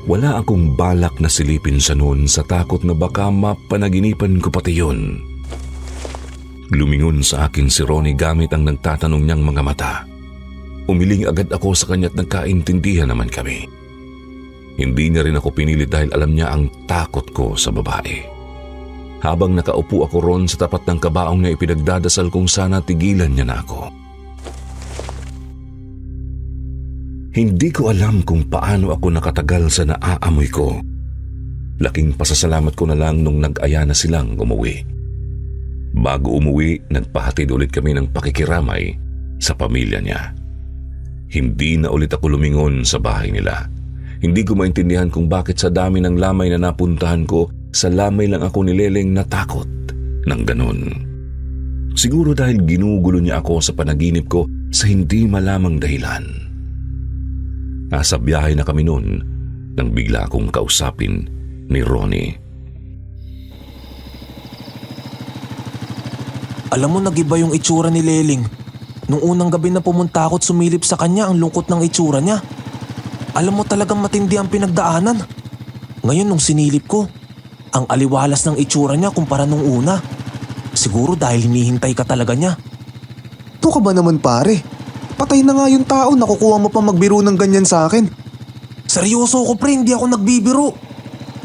Wala akong balak na silipin sa noon sa takot na baka mapanaginipan ko pati yun. Lumingon sa akin si Ronnie gamit ang nagtatanong niyang mga mata. Umiling agad ako sa kanya at nagkaintindihan naman kami. Hindi niya rin ako pinilit dahil alam niya ang takot ko sa babae. Habang nakaupo ako ron sa tapat ng kabaong niya, ipinagdadasal kung sana tigilan niya na ako. Hindi ko alam kung paano ako nakatagal sa naaamoy ko. Laking pasasalamat ko na lang nung nag-aya na silang umuwi. Bago umuwi, nagpahatid ulit kami ng pakikiramay sa pamilya niya. Hindi na ulit ako lumingon sa bahay nila. Hindi ko maintindihan kung bakit sa dami ng lamay na napuntahan ko, sa lamay lang ako ni Leleng natakot ng ganun. Siguro dahil ginugulo niya ako sa panaginip ko sa hindi malamang dahilan. Nasa biyahe na kami noon nang bigla akong kausapin ni Ronnie. Alam mo, nag-iba yung itsura ni Leleng. Nung unang gabi na pumunta ako at sumilip sa kanya, ang lungkot ng itsura niya. Alam mo, talagang matindi ang pinagdaanan. Ngayon nung sinilip ko, ang aliwalas ng itsura niya kumpara nung una. Siguro dahil hinihintay ka talaga niya. Ito ka ba naman pare? Patay na nga yung tao, nakukuha mo pa magbiro ng ganyan sa akin. Seryoso ko pre, hindi ako nagbibiro.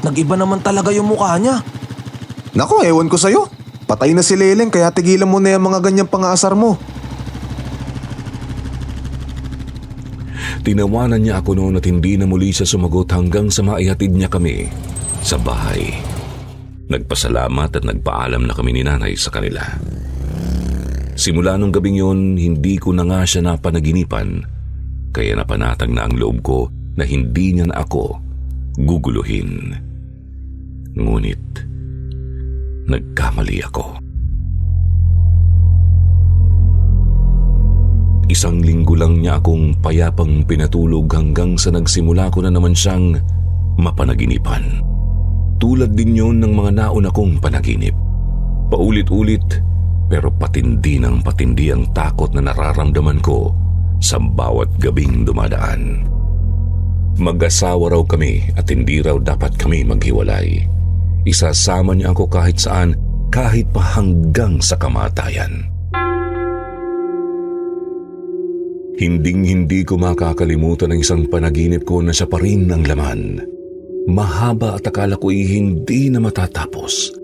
Nag-iba naman talaga yung mukha niya. Naku, ewan ko sa'yo. Patay na si Leleng kaya tigilan mo na yung mga ganyang pang-aasar mo. Tinawanan niya ako noon at hindi na muli siya sumagot hanggang sa maihatid niya kami sa bahay. Nagpasalamat at nagpaalam na kami ni nanay sa kanila. Simula nung gabing yun, hindi ko na nga siya napanaginipan, kaya napanatag na ang loob ko na hindi niya na ako guguluhin. Ngunit, nagkamali ako. Isang linggo lang niya akong payapang pinatulog hanggang sa nagsimula ko na naman siyang mapanaginipan. Tulad din yun ng mga nauna kong panaginip. Paulit-ulit, pero patindi ng patindi ang takot na nararamdaman ko sa bawat gabing dumadaan. Mag-asawa raw kami at hindi raw dapat kami maghiwalay. Isasama niya ako kahit saan, kahit pa hanggang sa kamatayan. Hinding-hindi ko makakalimutan ang isang panaginip ko na siya pa rin ang laman. Mahaba at akala ko hindi na matatapos.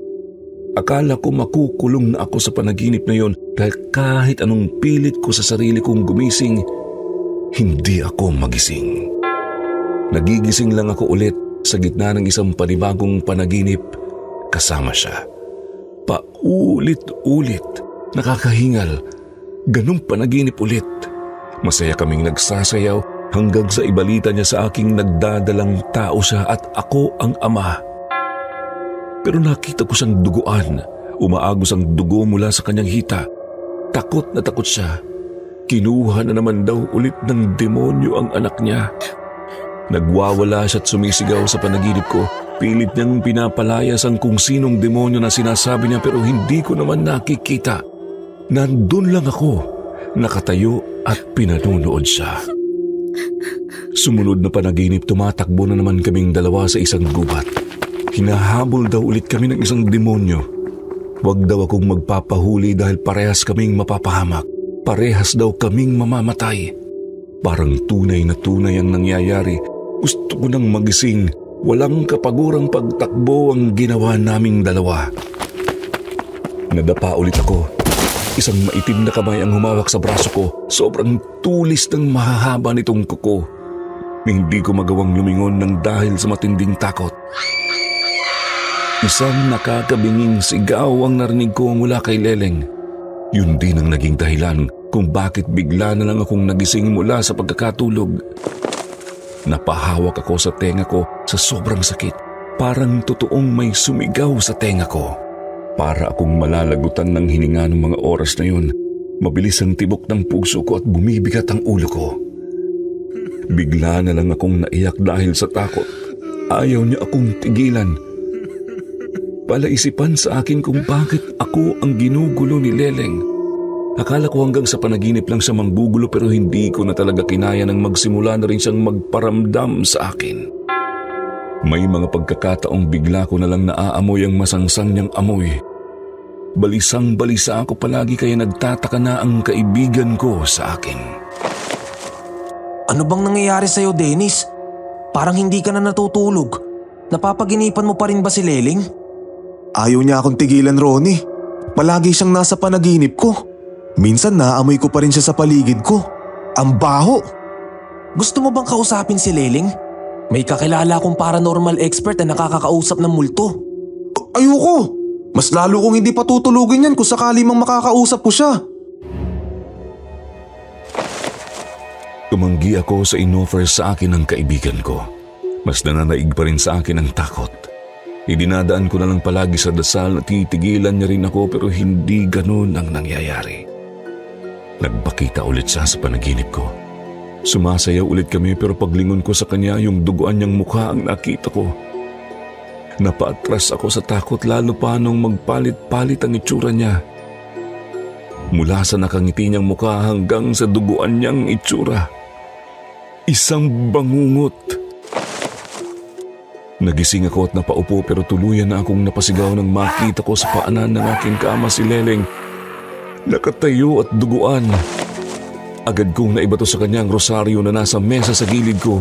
Akala ko makukulong na ako sa panaginip na yon dahil kahit anong pilit ko sa sarili kong gumising, hindi ako magising. Nagigising lang ako ulit sa gitna ng isang panibagong panaginip kasama siya. Paulit-ulit, nakakahingal, ganung panaginip ulit. Masaya kaming nagsasayaw hanggang sa ibalita niya sa aking nagdadalang tao siya at ako ang ama. Pero nakita ko siyang duguan. Umaagos ang dugo mula sa kanyang hita. Takot na takot siya. Kinuha na naman daw ulit ng demonyo ang anak niya. Nagwawala siya at sumisigaw sa panaginip ko. Pilit niyang pinapalayas ang kung sinong demonyo na sinasabi niya pero hindi ko naman nakikita. Nandun lang ako, nakatayo at pinanunood siya. Sumunod na panaginip, tumatakbo na naman kaming dalawa sa isang gubat. Hinahabol daw ulit kami ng isang demonyo. Huwag daw akong magpapahuli dahil parehas kaming mapapahamak. Parehas daw kaming mamamatay. Parang tunay na tunay ang nangyayari. Gusto ko nang magising. Walang kapagurang pagtakbo ang ginawa naming dalawa. Nadapa ulit ako. Isang maitim na kamay ang humawak sa braso ko. Sobrang tulis ng mahahaba nitong kuko. Hindi ko magawang lumingon ng dahil sa matinding takot. Isang nakakabinging sigaw ang narinig ko mula kay Leleng. Yun din ang naging dahilan kung bakit bigla na lang akong nagising mula sa pagkakatulog. Napahawak ako sa tenga ko sa sobrang sakit. Parang totoong may sumigaw sa tenga ko. Para akong malalagutan ng hininga ng mga oras na yun. Mabilis ang tibok ng puso ko at bumibigat ang ulo ko. Bigla na lang akong naiyak dahil sa takot. Ayaw niya akong tigilan. Palaisipan sa akin kung bakit ako ang ginugulo ni Leleng. Akala ko hanggang sa panaginip lang siya manggugulo pero hindi ko na talaga kinaya nang magsimula na rin siyang magparamdam sa akin. May mga pagkakataong bigla ko na lang naaamoy ang masangsang niyang amoy. Balisang-balisa ako palagi kaya nagtataka na ang kaibigan ko sa akin. Ano bang nangyayari sa'yo, Dennis? Parang hindi ka na natutulog. Napapaginipan mo pa rin ba si Leleng? Ayaw niya akong tigilan, Ronnie. Palagi siyang nasa panaginip ko. Minsan naamoy ko pa rin siya sa paligid ko. Ang baho! Gusto mo bang kausapin si Leleng? May kakilala akong paranormal expert na nakakakausap ng multo. Ayoko! Mas lalo kong hindi patutulugin yan kung sakali mang makakausap ko siya. Tumanggi ako sa inoffer sa akin ng kaibigan ko. Mas nananaig pa rin sa akin ang takot. Idinadaan ko na lang palagi sa dasal na titigilan niya rin ako pero hindi ganun ang nangyayari. Nagpakita ulit siya sa panaginip ko. Sumasayaw ulit kami pero paglingon ko sa kanya yung duguan niyang mukha ang nakita ko. Napaatras ako sa takot lalo pa nung magpalit-palit ang itsura niya. Mula sa nakangiti niyang mukha hanggang sa duguan niyang itsura. Isang bangungot. Nagising ako at napaupo pero tuluyan na akong napasigaw nang makita ko sa paanan ng aking kama si Leleng. Nakatayo at duguan. Agad kong naibato sa kanya ang rosaryo na nasa mesa sa gilid ko.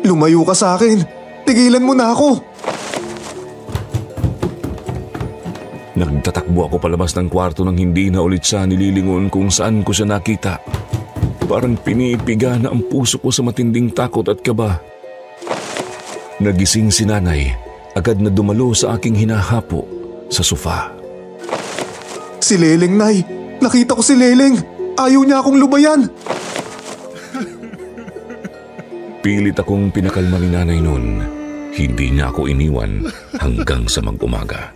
Lumayo ka sa akin! Tigilan mo na ako! Nagtatakbo ako palabas ng kwarto nang hindi na ulit siya nililingon kung saan ko siya nakita. Parang pinipiga na ang puso ko sa matinding takot at kaba. Nagising si nanay, agad na dumalo sa aking hinahapo sa sofa. Si Leleng, Nay! Nakita ko si Leleng! Ayaw niya akong lubayan! Pilit akong pinakalma ni nanay noon. Hindi niya ako iniwan hanggang sa mag-umaga.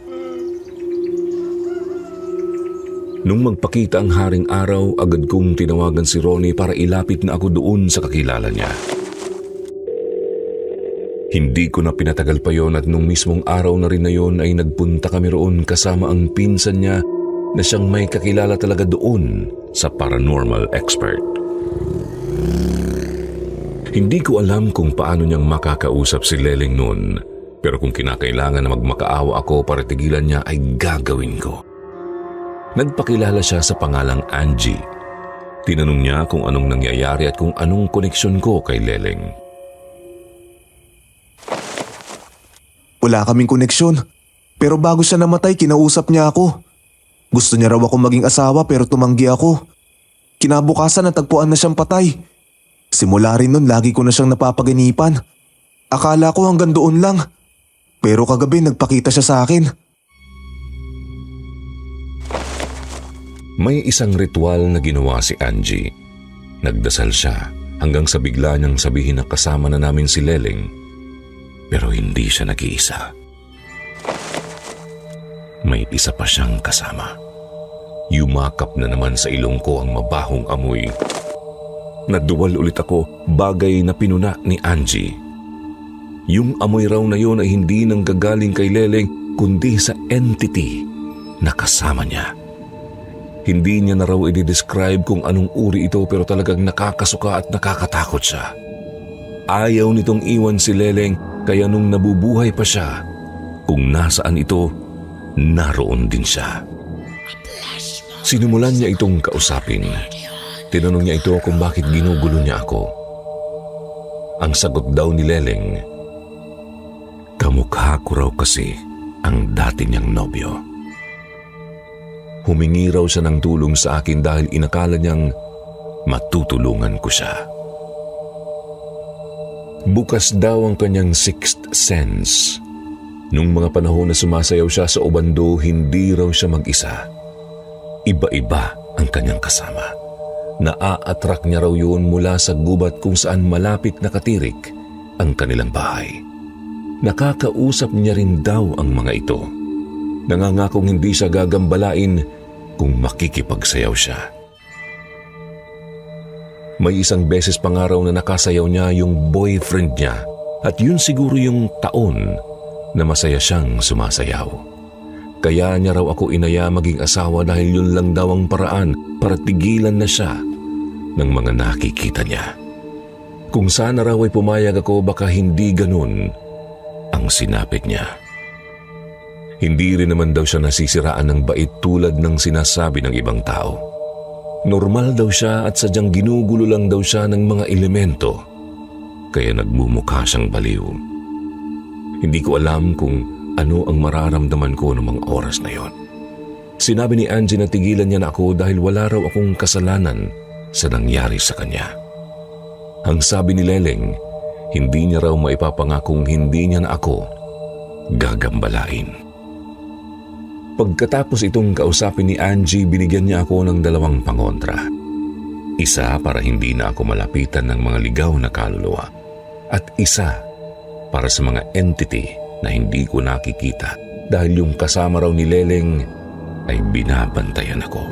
Nung magpakita ang haring araw, agad kong tinawagan si Ronnie para ilapit na ako doon sa kakilala niya. Hindi ko na pinatagal pa yon at nung mismong araw na rin na yon ay nagpunta kami roon kasama ang pinsan niya na siyang may kakilala talaga doon sa paranormal expert. Hindi ko alam kung paano niyang makakausap si Leleng noon, pero kung kinakailangan na magmakaawa ako para tigilan niya ay gagawin ko. Nagpakilala siya sa pangalang Angie. Tinanong niya kung anong nangyayari at kung anong koneksyon ko kay Leleng. Wala kaming koneksyon. Pero bago siya namatay, kinausap niya ako. Gusto niya raw ako maging asawa pero tumanggi ako. Kinabukasan natagpuan na siyang patay. Simula rin nun lagi ko na siyang napapaganipan. Akala ko hanggang doon lang. Pero kagabi nagpakita siya sa akin. May isang ritual na ginawa si Angie. Nagdasal siya hanggang sa bigla niyang sabihin na kasama na namin si Leleng. Pero hindi siya nag-iisa. May isa pa siyang kasama. Yumakap na naman sa ilong ko ang mabahong amoy. Naduwal ulit ako, bagay na pinuna ni Angie. Yung amoy raw na yun ay hindi nanggagaling kay Leleng kundi sa entity na kasama niya. Hindi niya na raw i-describe kung anong uri ito pero talagang nakakasuka at nakakatakot siya. Ayaw nitong iwan si Leleng kaya nung nabubuhay pa siya, kung nasaan ito, naroon din siya. Sinimulan niya itong kausapin. Tinanong niya ito kung bakit ginugulo niya ako. Ang sagot daw ni Leleng, kamukha ko raw kasi ang dati niyang nobyo. Humingi raw siya ng tulong sa akin dahil inakala niyang matutulungan ko siya. Bukas daw ang kanyang sixth sense. Nung mga panahon na sumasayaw siya sa ubando, hindi raw siya mag-isa. Iba-iba ang kanyang kasama. Naa-attract niya raw yun mula sa gubat kung saan malapit nakatirik ang kanilang bahay. Nakakausap niya rin daw ang mga ito. Nangangakong hindi siya gagambalain kung makikipagsayaw siya. May isang beses pa nga raw na nakasayaw niya yung boyfriend niya at yun siguro yung taon na masaya siyang sumasayaw. Kaya niya raw ako inaya maging asawa dahil yun lang daw ang paraan para tigilan na siya ng mga nakikita niya. Kung sana raw ay pumayag ako, baka hindi ganun ang sinapit niya. Hindi rin naman daw siya nasisiraan ng bait tulad ng sinasabi ng ibang tao. Normal daw siya at sadyang ginugulo lang daw siya ng mga elemento, kaya nagmumukha siyang baliw. Hindi ko alam kung ano ang mararamdaman ko noong mga oras na yon. Sinabi ni Angie na tigilan niya na ako dahil wala raw akong kasalanan sa nangyari sa kanya. Ang sabi ni Leleng, hindi niya raw maipapangakong hindi niya na ako gagambalain. Pagkatapos itong kausapin ni Angie, binigyan niya ako ng 2 pangontra. Isa para hindi na ako malapitan ng mga ligaw na kaluluwa at isa para sa mga entity na hindi ko nakikita dahil yung kasama raw ni Leleng ay binabantayan ako.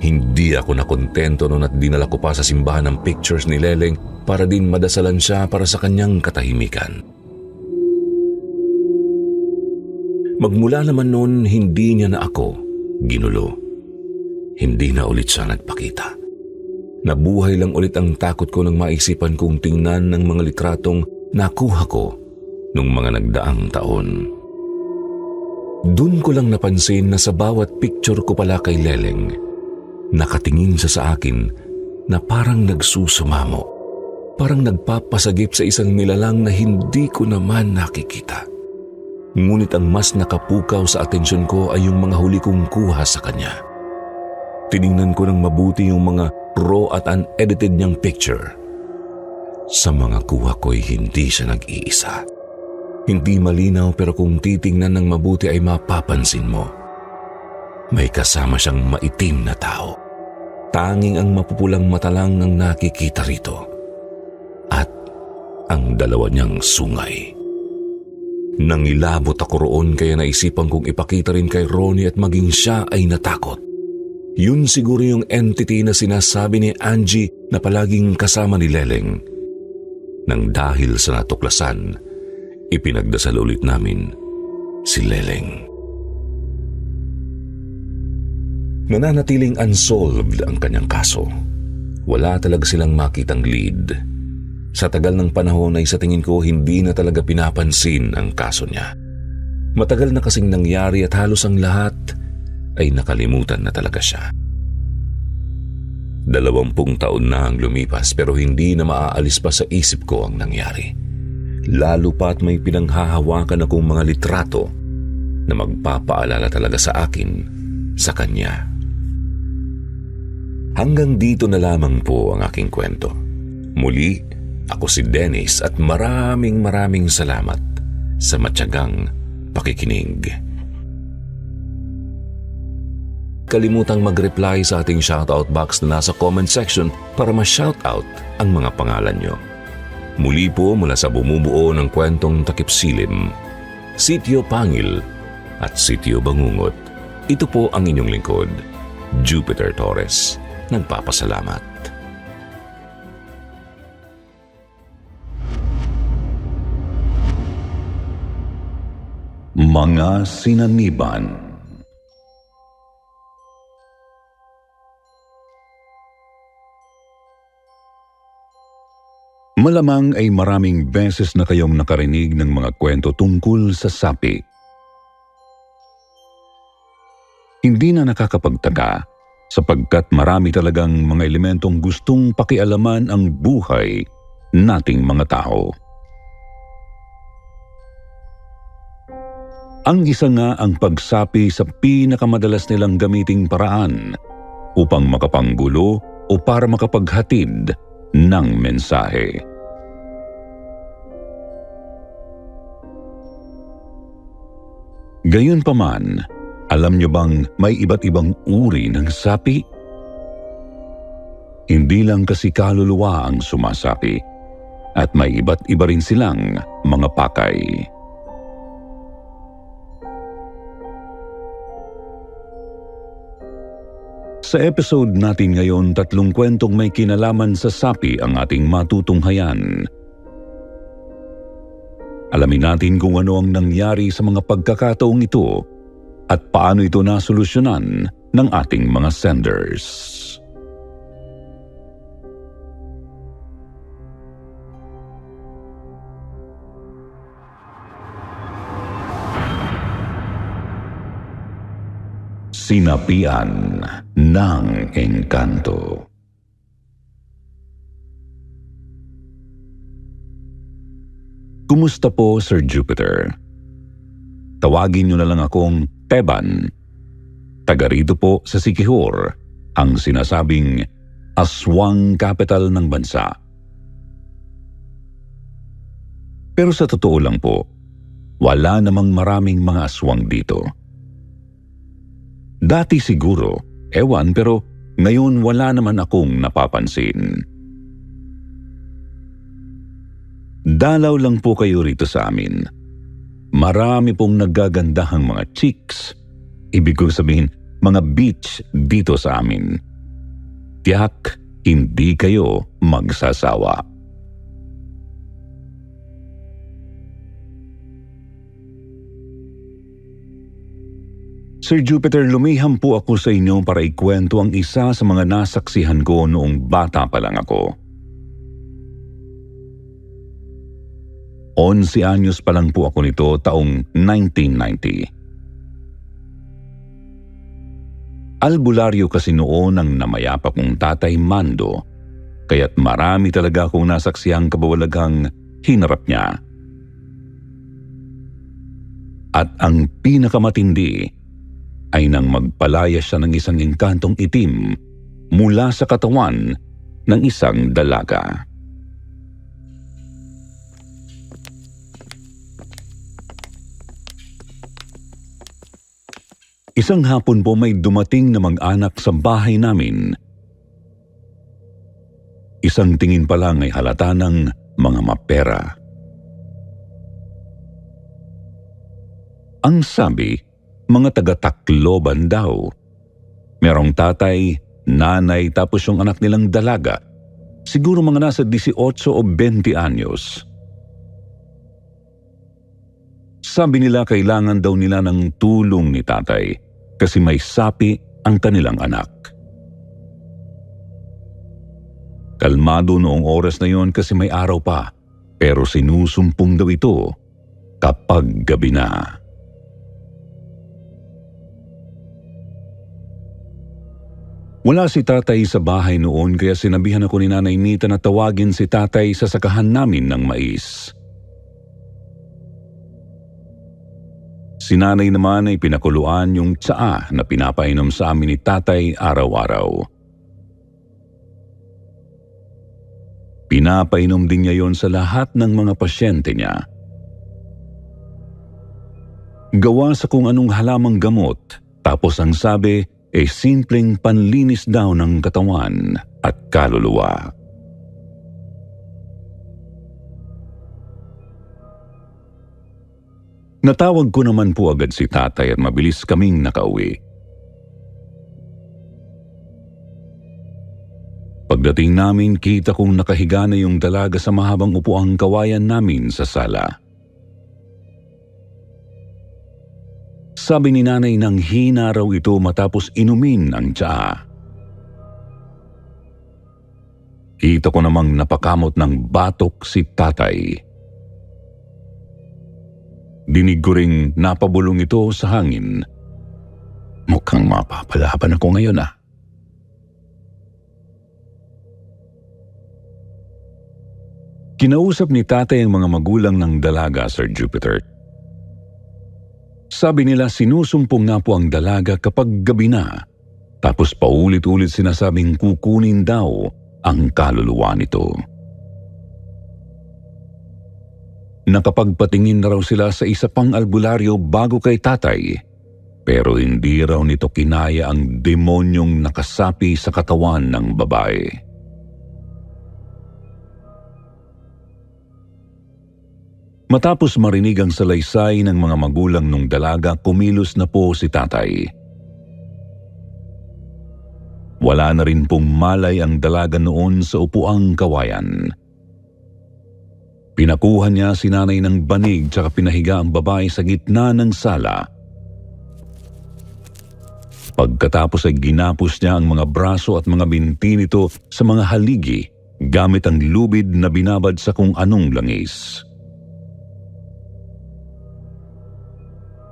Hindi ako nakontento noon at dinala ko pa sa simbahan ng pictures ni Leleng para din madasalan siya para sa kanyang katahimikan. Magmula naman noon, hindi niya na ako ginulo. Hindi na ulit siya nagpakita. Nabuhay lang ulit ang takot ko nang maisipan kong tingnan ng mga litratong nakuha ko nung mga nagdaang taon. Doon ko lang napansin na sa bawat picture ko pala kay Leleng, nakatingin siya sa akin na parang nagsusumamo, parang nagpapasagip sa isang nilalang na hindi ko naman nakikita. Ngunit ang mas nakapukaw sa atensyon ko ay yung mga huli kong kuha sa kanya. Tiningnan ko ng mabuti yung mga raw at unedited niyang picture. Sa mga kuha ko'y hindi siya nag-iisa. Hindi malinaw pero kung titingnan ng mabuti ay mapapansin mo. May kasama siyang maitim na tao. Tanging ang mapupulang mata lang ang nakikita rito. At ang 2 niyang sungay. Nangilabot ako roon kaya naisipan kong ipakita rin kay Ronnie at maging siya ay natakot. Yun siguro yung entity na sinasabi ni Angie na palaging kasama ni Leleng. Nang dahil sa natuklasan, ipinagdasal ulit namin si Leleng. Nananatiling unsolved ang kanyang kaso. Wala talaga silang makitang lead. Sa tagal ng panahon ay sa tingin ko hindi na talaga pinapansin ang kaso niya. Matagal na kasing nangyari at halos ang lahat ay nakalimutan na talaga siya. 20 taon na ang lumipas pero hindi na maaalis pa sa isip ko ang nangyari. Lalo pa at may pinanghahawakan akong mga litrato na magpapaalala talaga sa akin sa kanya. Hanggang dito na lamang po ang aking kwento. Muli, ako si Dennis at maraming salamat sa matyagang pakikinig. Kalimutang mag-reply sa ating shoutout box na nasa comment section para ma-shoutout ang mga pangalan nyo. Muli po mula sa bumubuo ng kwentong Takip Silim, Sitio Pangil at Sitio Bangungot. Ito po ang inyong lingkod, Jupiter Torres. Nagpapasalamat. Mga Sinaniban. Malamang ay maraming beses na kayong nakarinig ng mga kwento tungkol sa sapi. Hindi na nakakapagtaka sapagkat marami talagang mga elementong gustong pakialaman ang buhay nating mga tao. Ang isa nga ang pagsapi sa pinakamadalas nilang gamiting paraan upang makapanggulo o para makapaghatid ng mensahe. Gayunpaman, alam niyo bang may iba't ibang uri ng sapi? Hindi lang kasi kaluluwa ang sumasapi, at may iba't iba rin silang mga pakay. Sa episode natin ngayon, 3 kwentong may kinalaman sa sapi ang ating matutunghayan. Alamin natin kung ano ang nangyari sa mga pagkakataong ito at paano ito nasolusyonan ng ating mga senders. Sinapian ng engkanto. Kumusta po, Sir Jupiter? Tawagin niyo na lang akong Teban. Taga rito po sa Siquijor, ang sinasabing aswang capital ng bansa. Pero sa totoo lang po, wala namang maraming mga aswang dito. Dati siguro, ewan, pero ngayon wala naman akong napapansin. Dalaw lang po kayo rito sa amin. Marami pong naggagandahang mga chicks, ibig kong sabihin mga beach dito sa amin. Tiyak, hindi kayo magsasawa. Sir Jupiter, lumiham po ako sa inyo para ikwento ang isa sa mga nasaksihan ko noong bata pa lang ako. 11 anyos pa lang po ako nito taong 1990. Albularyo kasi noon ang namayapa kong tatay Mando, kaya't marami talaga akong nasaksihang kabawalaghang hinarap niya. At ang pinakamatindi ay nang magpalaya siya ng isang engkantong itim mula sa katawan ng isang dalaga. Isang hapon po may dumating na mag-anak sa bahay namin. Isang tingin pa lang ay halata ng mga mapera. Ang sabi, mga taga-Tacloban daw. Merong tatay, nanay, tapos yung anak nilang dalaga. Siguro mga nasa 18 o 20 anyos. Sabi nila kailangan daw nila ng tulong ni tatay kasi may sapi ang kanilang anak. Kalmado noong oras na yon kasi may araw pa, pero sinusumpong daw ito kapag gabi na. Wala si tatay sa bahay noon kaya sinabihan ako ni Nanay Nita na tawagin si tatay sa sakahan namin ng mais. Si nanay naman ay pinakuluan yung tsaa na pinapainom sa amin ni tatay araw-araw. Pinapainom din niya yon sa lahat ng mga pasyente niya. Gawa sa kung anong halamang gamot, tapos ang sabi, simpleng panlinis daw ng katawan at kaluluwa. Natawag ko naman po agad si tatay at mabilis kaming nakauwi. Pagdating namin, kita kong nakahiga na yung dalaga sa mahabang upuang kawayan namin sa sala. Sabi ni nanay nang hina raw ito matapos inumin ang tsaa. Kita ko namang napakamot ng batok si tatay. Dinig ko ring napabulong ito sa hangin. Mukhang mapapalaban ako ngayon . Kinausap ni tatay ang mga magulang ng dalaga, Sir Jupiter. Sabi nila sinusumpong nga po ang dalaga kapag gabi na, tapos paulit-ulit sinasabing kukunin daw ang kaluluwa nito. Nakapagpatingin na raw sila sa isa pang albularyo bago kay tatay, pero hindi raw nito kinaya ang demonyong nakasapi sa katawan ng babae. Matapos marinig ang salaysay ng mga magulang nung dalaga, kumilos na po si tatay. Wala na rin pong malay ang dalaga noon sa upuang kawayan. Pinakuha niya si nanay ng banig tsaka pinahiga ang babae sa gitna ng sala. Pagkatapos ay ginapos niya ang mga braso at mga binti nito sa mga haligi gamit ang lubid na binabad sa kung anong langis.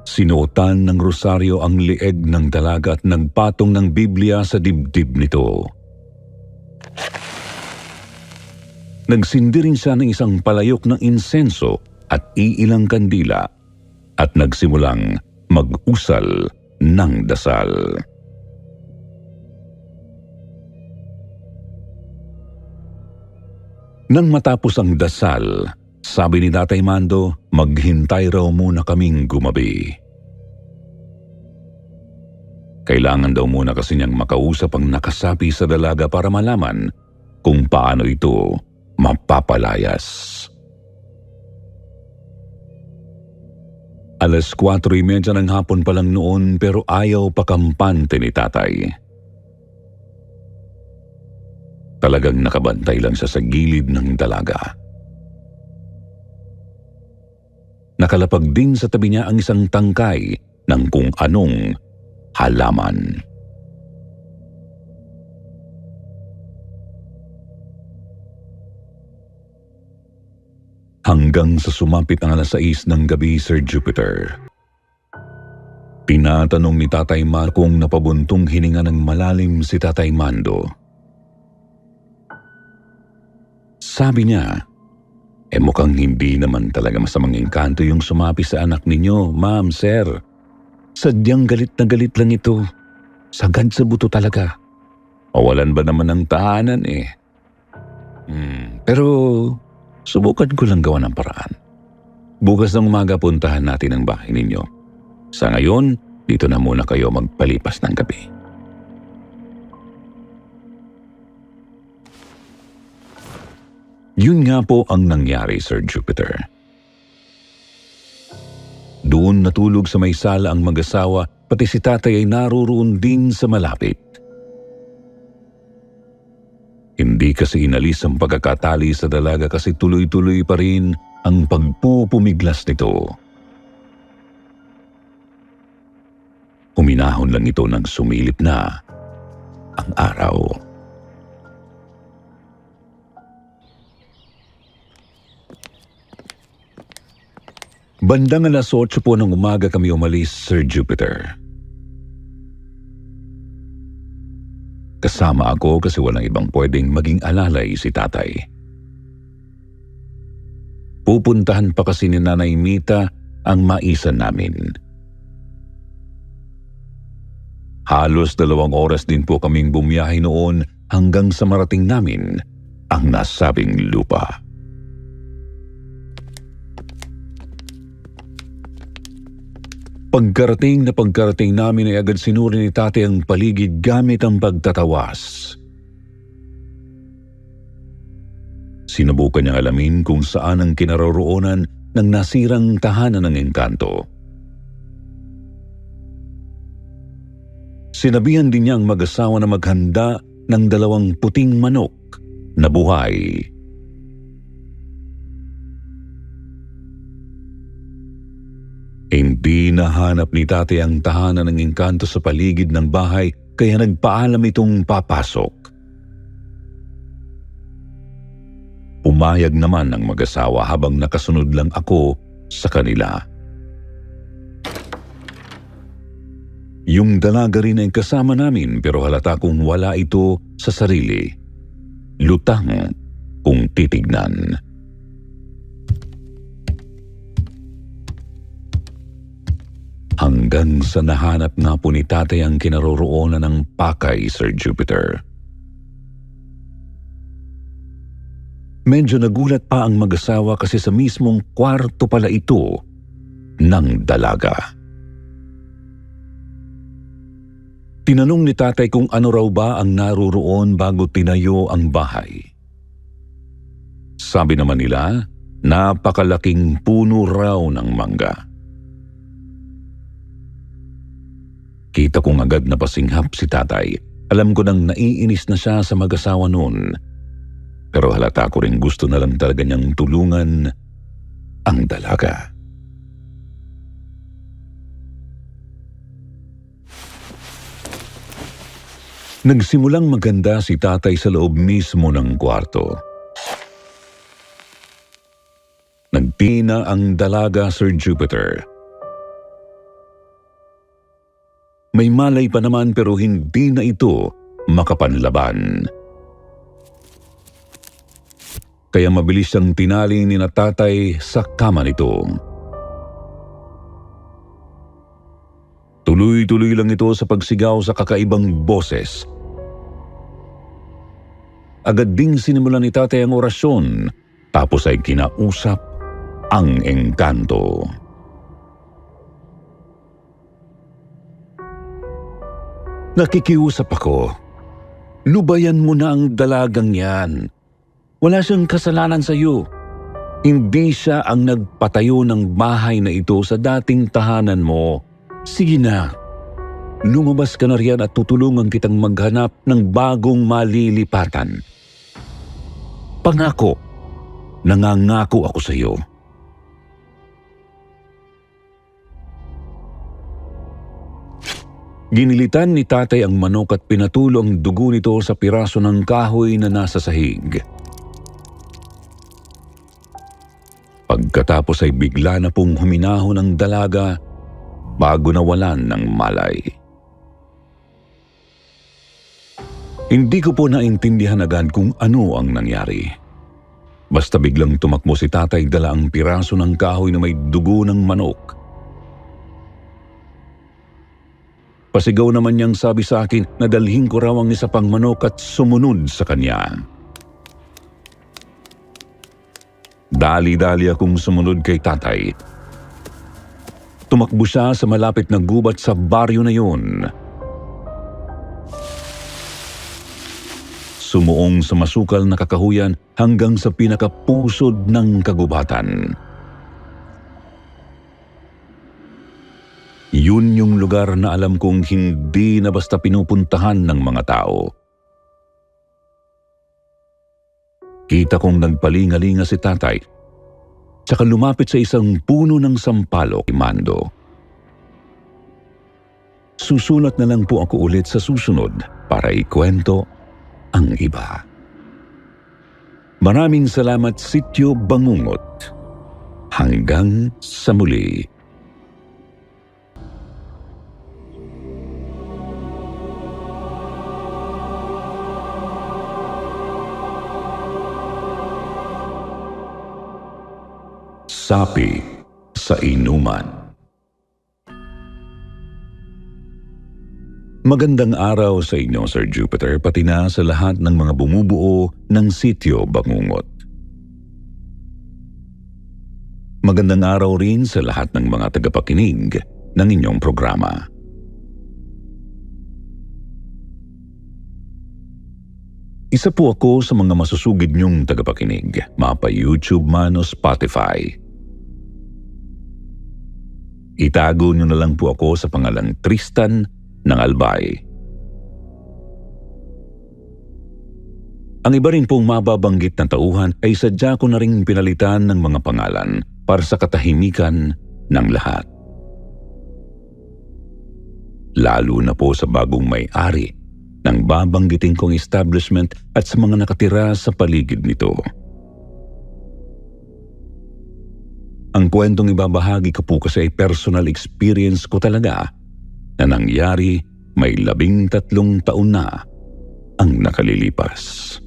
Sinuotan ng rosaryo ang leeg ng dalaga at nagpatong ng Biblia sa dibdib nito. Nagsindi rin siya ng isang palayok ng insenso at iilang kandila at nagsimulang mag-usal ng dasal. Nang matapos ang dasal, sabi ni Tatay Mando, maghintay raw muna kaming gumabi. Kailangan daw muna kasi niyang makausap ang nakasapi sa dalaga para malaman kung paano ito mapapalayas. 4:30 ng hapon pa lang noon pero ayaw pa kampante ni tatay. Talagang nakabantay lang siya sa gilid ng dalaga. Nakalapag din sa tabi niya ang isang tangkay ng kung anong halaman. Hanggang sa sumapit ang 6:00 ng gabi, Sir Jupiter. Tinatanong ni Tatay Mar kung napabuntong hininga ng malalim si Tatay Mando. Sabi niya, mukhang hindi naman talaga masamang engkanto yung sumapi sa anak ninyo, Ma'am, Sir. Sadyang galit na galit lang ito. Sagad sa buto talaga. Mawalan ba naman ng tahanan eh. Pero subukan ko lang gawa ng paraan. Bukas ng umaga puntahan natin ang bahay ninyo. Sa ngayon, dito na muna kayo magpalipas ng gabi. Yun nga po ang nangyari, Sir Jupiter. Doon natulog sa may sala ang mag-asawa, pati si tatay ay naroon din sa malapit. Hindi kasi inalis ang pagkakatali sa dalaga kasi tuloy-tuloy pa rin ang pagpupumiglas nito. Huminahon lang ito nang sumilip na ang araw. Bandang 8:00 po ng umaga kami umalis, Sir Jupiter. Kasama ako kasi walang ibang pwedeng maging alalay si tatay. Pupuntahan pa kasi ni Nanay Mita ang maisan namin. Halos 2 oras din po kaming bumiyahe noon hanggang sa marating namin ang nasabing lupa. Pagkarating namin ay agad sinuri ni tatay ang paligid gamit ang pagtatawas. Sinubukan niyang alamin kung saan ang kinaroroonan ng nasirang tahanan ng engkanto. Sinabihan din niya ang mag-asawa na maghanda ng 2 puting manok na buhay. Hindi nahanap ni tatay ang tahanan ng engkanto sa paligid ng bahay kaya nagpaalam itong papasok. Pumayag naman ang mag-asawa habang nakasunod lang ako sa kanila. Yung dalaga rin ay kasama namin pero halata kung wala ito sa sarili. Lutang kung titignan. Hanggang sa nahanap nga po ni tatay ang kinaroroonan ng pakay, Sir Jupiter. Medyo nagulat pa ang mag-asawa kasi sa mismong kwarto pala ito ng dalaga. Tinanong ni tatay kung ano raw ba ang naruroon bago tinayo ang bahay. Sabi naman nila, napakalaking puno raw ng mangga. Kita kong agad na pasinghap si tatay. Alam ko nang naiinis na siya sa mag-asawa noon. Pero halata ko rin gusto na lang talaga niyang tulungan ang dalaga. Nagsimulang maganda si tatay sa loob mismo ng kwarto. Nagtina ang dalaga, Sir Jupiter. May malay pa naman pero hindi na ito makapanlaban. Kaya mabilis siyang tinali ni na tatay sa kama nito. Tuloy-tuloy lang ito sa pagsigaw sa kakaibang boses. Agad ding sinimulan ni tatay ang orasyon, tapos ay kinausap ang engkanto. Nakikiusap ako. Lubayan mo na ang dalagang yan. Wala siyang kasalanan sa iyo. Hindi siya ang nagpatayo ng bahay na ito sa dating tahanan mo. Sige na. Lumabas ka na riyan at tutulungan kitang maghanap ng bagong malilipatan. Pangako, nangangako ako sa iyo. Ginilitan ni tatay ang manok at pinatulo ang dugo nito sa piraso ng kahoy na nasa sahig. Pagkatapos ay bigla na pong huminahon ang dalaga bago nawalan ng malay. Hindi ko po naintindihan agad kung ano ang nangyari. Basta biglang tumakbo si tatay dala ang piraso ng kahoy na may dugo ng manok. Pasigaw naman niyang sabi sa akin na dalhin ko raw ang isa pang manok at sumunod sa kanya. Dali-dali akong sumunod kay tatay. Tumakbo siya sa malapit na gubat sa baryo na yun. Sumuong sa masukal na kakahuyan hanggang sa pinakapusod ng kagubatan. Yun yung lugar na alam kong hindi na basta pinupuntahan ng mga tao. Kita kong nagpalingalinga si tatay, tsaka lumapit sa isang puno ng sampalok, Mando. Susulat na lang po ako ulit sa susunod para ikwento ang iba. Maraming salamat, Sityo Bangungot. Hanggang sa muli. Sapi sa inuman. Magandang araw sa inyo, Sir Jupiter, pati na sa lahat ng mga bumubuo ng Sityo Bangungot. Magandang araw rin sa lahat ng mga tagapakinig ng inyong programa. Isa po ako sa mga masusugid niyong tagapakinig, mapa YouTube man o Spotify. Itago niyo na lang po ako sa pangalang Tristan ng Albay. Ang iba rin pong mababanggit na tauhan ay sadya ko na rin pinalitan ng mga pangalan para sa katahimikan ng lahat. Lalo na po sa bagong may-ari ng babanggitin kong establishment at sa mga nakatira sa paligid nito. Ang kwentong ibabahagi ko po kasi ay personal experience ko talaga na nangyari may 13 taon na ang nakalilipas.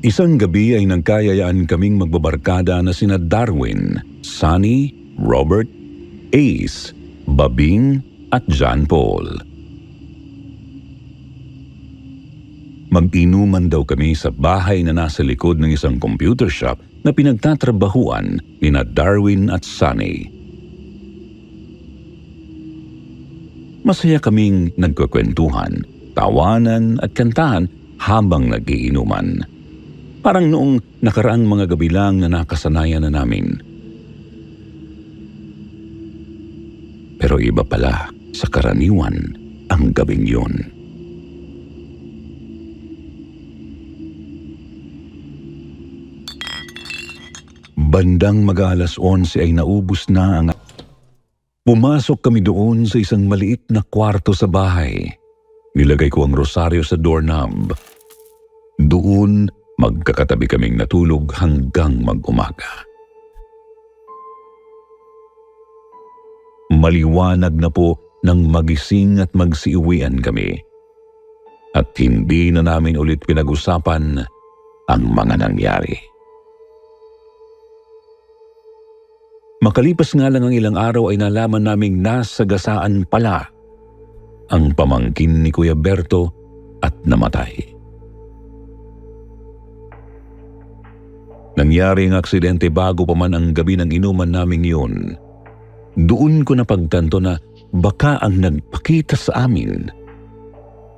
Isang gabi ay nagkayayaan kaming magbabarkada na sina Darwin, Sunny, Robert, Ace, Babing at John Paul. Mag-inuman daw kami sa bahay na nasa likod ng isang computer shop na pinagtatrabahuan ni na Darwin at Sunny. Masaya kaming nagkukwentuhan, tawanan at kantahan habang nag-iinuman. Parang noong nakaraang mga gabi lang na nakasanayan na namin. Pero iba pala sa karaniwan ang gabing yun. Bandang mag-alas 11 ay naubos na ang... Pumasok kami doon sa isang maliit na kwarto sa bahay. Nilagay ko ang rosaryo sa doorknob. Doon, magkakatabi kaming natulog hanggang mag-umaga. Maliwanag na po nang magising at magsiuwian kami. At hindi na namin ulit pinag-usapan ang mga nangyari. Makalipas nga lang ang ilang araw ay nalaman naming nasagasaan pala ang pamangkin ni Kuya Berto at namatay. Nangyari ang aksidente bago pa man ang gabi ng inuman naming yun. Doon ko napagtanto na baka ang nagpakita sa amin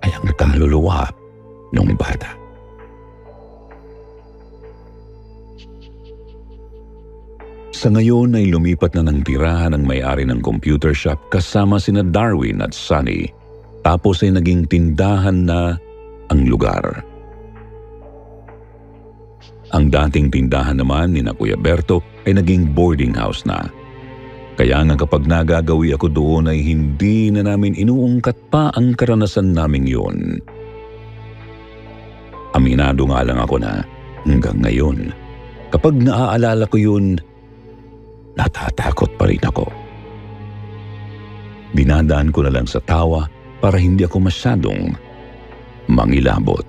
ay ang kaluluwa ng bata. Sa ngayon ay lumipat na ng tirahan ang may-ari ng computer shop kasama sina Darwin at Sunny. Tapos ay naging tindahan na ang lugar. Ang dating tindahan naman ni na Kuya Berto ay naging boarding house na. Kaya nga kapag nagagawi ako doon ay hindi na namin inuungkat pa ang karanasan naming yun. Aminado nga lang ako na hanggang ngayon, kapag naaalala ko yun, natatakot pa rin ako. Dinadaan ko na lang sa tawa para hindi ako masyadong mangilabot.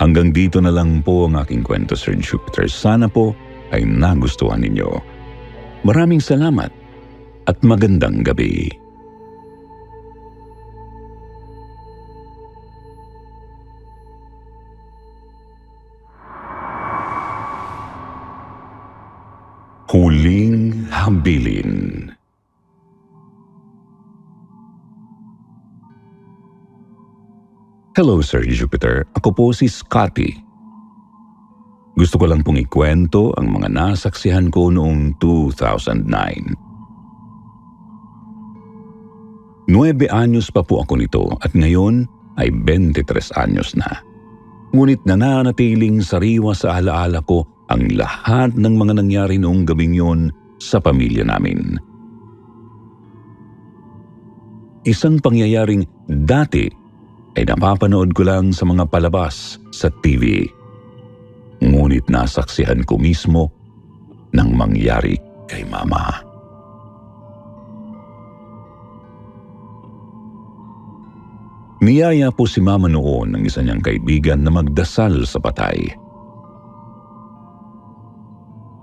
Hanggang dito na lang po ang aking kwento, Sir Jupiter. Sana po ay nagustuhan ninyo. Maraming salamat at magandang gabi. Huling habilin. Hello, Sir Jupiter. Ako po si Scotty. Gusto ko lang pong ikwento ang mga nasaksihan ko noong 2009. 9 anyos pa po ako nito at ngayon ay 23 anyos na. Ngunit nananatiling sariwa sa alaala ko ang lahat ng mga nangyari noong gabing yun sa pamilya namin. Isang pangyayaring dati ay napapanood ko lang sa mga palabas sa TV. Ngunit nasaksihan ko mismo nang mangyari kay Mama. Niyaya po si Mama noon ng isa niyang kaibigan na magdasal sa patay.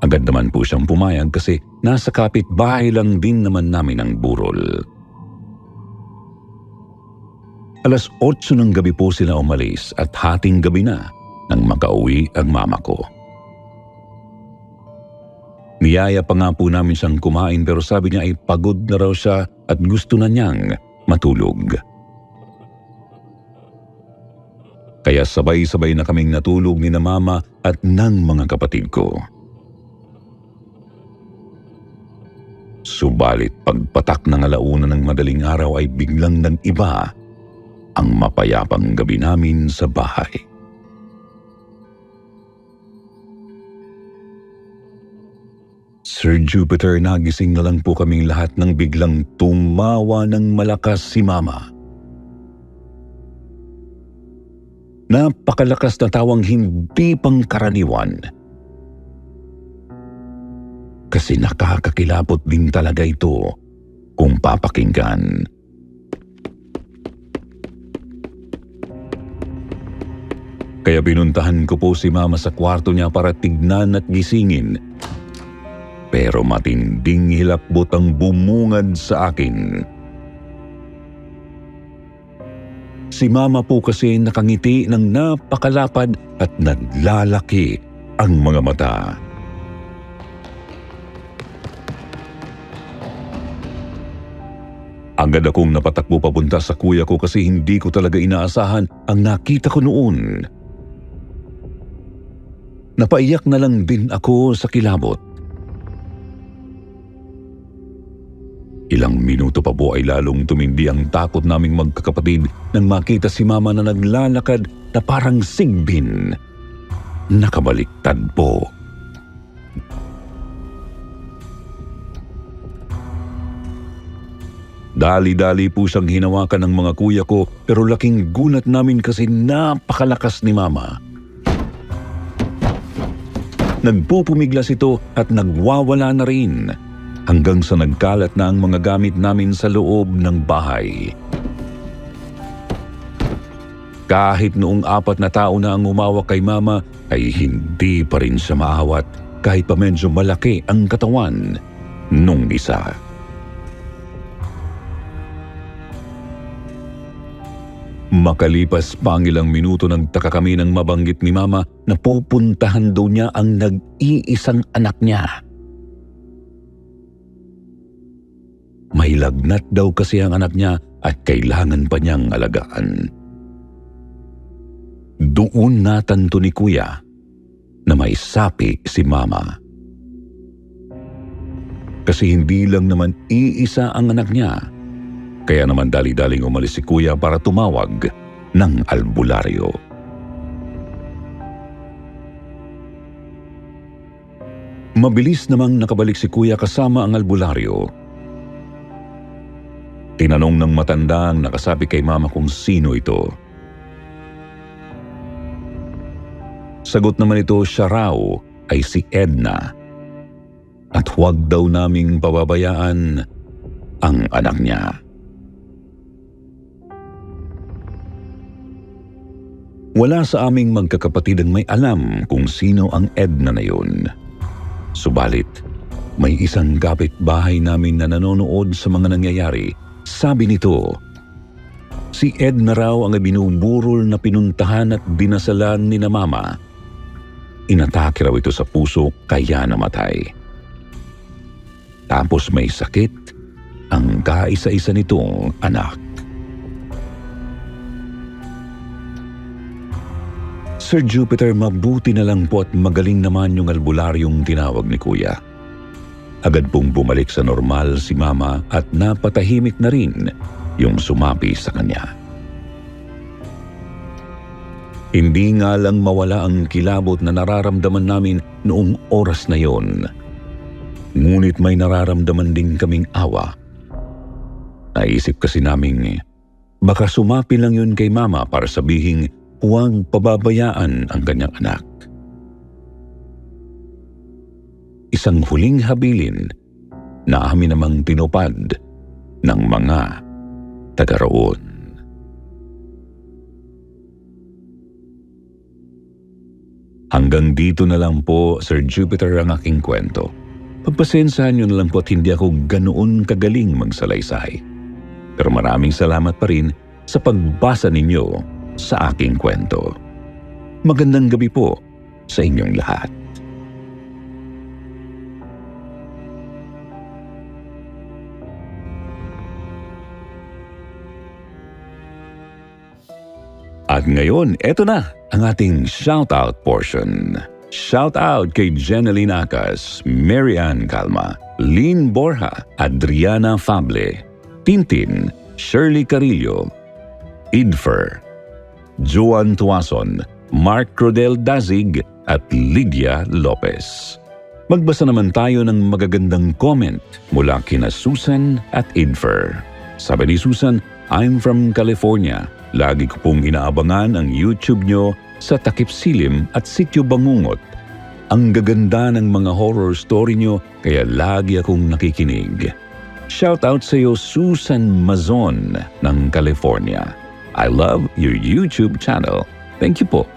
Agad naman po siyang pumayag kasi nasa kapitbahay lang din naman namin ang burol. Alas 8 ng gabi po sila umalis at hating gabi na nang makauwi ang mama ko. Niyaya pa nga po namin siyang kumain pero sabi niya ay pagod na raw siya at gusto na niyang matulog. Kaya sabay-sabay na kaming natulog ni na mama at ng mga kapatid ko. Subalit pagpatak ng alauna ng madaling araw ay biglang nag-iba ang mapayapang gabi namin sa bahay. Sir Jupiter, nagising na lang po kaming lahat nang biglang tumawa ng malakas si Mama. Napakalakas na tawang hindi pangkaraniwan. Kasi nakakakilabot din talaga ito kung papakinggan. Kaya pinuntahan ko po si Mama sa kwarto niya para tignan at gisingin. Pero matinding hilakbot ang bumungad sa akin. Si Mama po kasi nakangiti ng napakalapad at naglalaki ang mga mata. Agad akong napatakbo papunta sa kuya ko kasi hindi ko talaga inaasahan ang nakita ko noon. Napaiyak na lang din ako sa kilabot. Ilang minuto pa po ay lalong tumindi ang takot naming magkakapatid nang makita si Mama na naglalakad na parang sigbin. Nakabaliktad po. Dali-dali po siyang hinawakan ng mga kuya ko pero laking gulat namin kasi napakalakas ni Mama. Nagpupumiglas ito at nagwawala na rin hanggang sa nagkalat na ang mga gamit namin sa loob ng bahay. Kahit noong 4 na tao na ang umawak kay Mama ay hindi pa rin siya maawat kahit pa medyo malaki ang katawan nung isa. Makalipas pa ang ilang minuto nagtaka kami nang mabanggit ni Mama na pupuntahan daw niya ang nag-iisang anak niya. May lagnat daw kasi ang anak niya at kailangan pa niyang alagaan. Doon natanto ni Kuya na may sapi si Mama. Kasi hindi lang naman iisa ang anak niya. Kaya naman dali-daling umalis si Kuya para tumawag ng albularyo. Mabilis namang nakabalik si Kuya kasama ang albularyo. Tinanong ng matanda ang nakasabi kay Mama kung sino ito. Sagot naman ito, siya raw ay si Edna. At huwag daw naming pababayaan ang anak niya. Wala sa aming magkakapatid ang may alam kung sino ang Edna na yun. Subalit, may isang kapitbahay namin na nanonood sa mga nangyayari. Sabi nito, si Edna raw ang binuburol na pinuntahan at dinasalan ni na Mama. Inatake raw ito sa puso kaya namatay. Tapos may sakit ang kaisa-isa nitong anak. Sir Jupiter, mabuti na lang po at magaling naman yung albularyong tinawag ni Kuya. Agad pong bumalik sa normal si Mama at napatahimik na rin yung sumapi sa kanya. Hindi nga lang mawala ang kilabot na nararamdaman namin noong oras na yon. Ngunit may nararamdaman din kaming awa. Naisip kasi namin, baka sumapi lang yun kay Mama para sabihing huwag pababayaan ang kanyang anak. Isang huling habilin na amin namang tinupad ng mga taga-roon. Hanggang dito na lang po, Sir Jupiter, ang aking kwento. Pagpasensahan niyo na lang po at hindi ako ganoon kagaling magsalaysay. Pero maraming salamat pa rin sa pagbasa ninyo sa aking kwento. Magandang gabi po sa inyong lahat. At ngayon, eto na ang ating shoutout portion. Shoutout kay Jeneline Acas, Marianne Calma, Lynn Borja, Adriana Fable, Tintin, Shirley Carillo, Idfer, Joan Tuason, Mark Crodel Dazig at Lydia Lopez. Magbasa naman tayo ng magagandang comment mula kina Susan at Idfer. Sabi ni Susan, I'm from California. Lagi ko pong inaabangan ang YouTube nyo sa Takip Silim at Sitio Bangungot. Ang gaganda ng mga horror story nyo kaya lagi akong nakikinig. Shoutout sa iyo Susan Mazon ng California. I love your YouTube channel. Thank you po.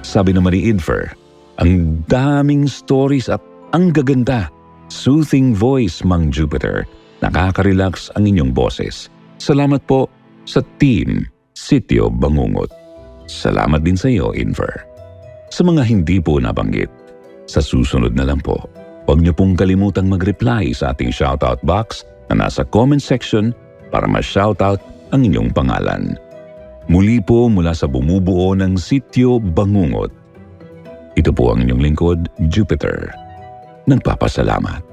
Sabi naman ni Idfer, ang daming stories at ang gaganda. Soothing voice, Mang Jupiter. Nakaka-relax ang inyong boses. Salamat po sa team Sitio Bangungot. Salamat din sa iyo, Inver. Sa mga hindi po nabanggit, sa susunod na lang po, huwag niyo pong kalimutang mag-reply sa ating shoutout box na nasa comment section para ma-shoutout ang inyong pangalan. Muli po mula sa bumubuo ng Sitio Bangungot. Ito po ang inyong lingkod, Jupiter. Nagpapasalamat.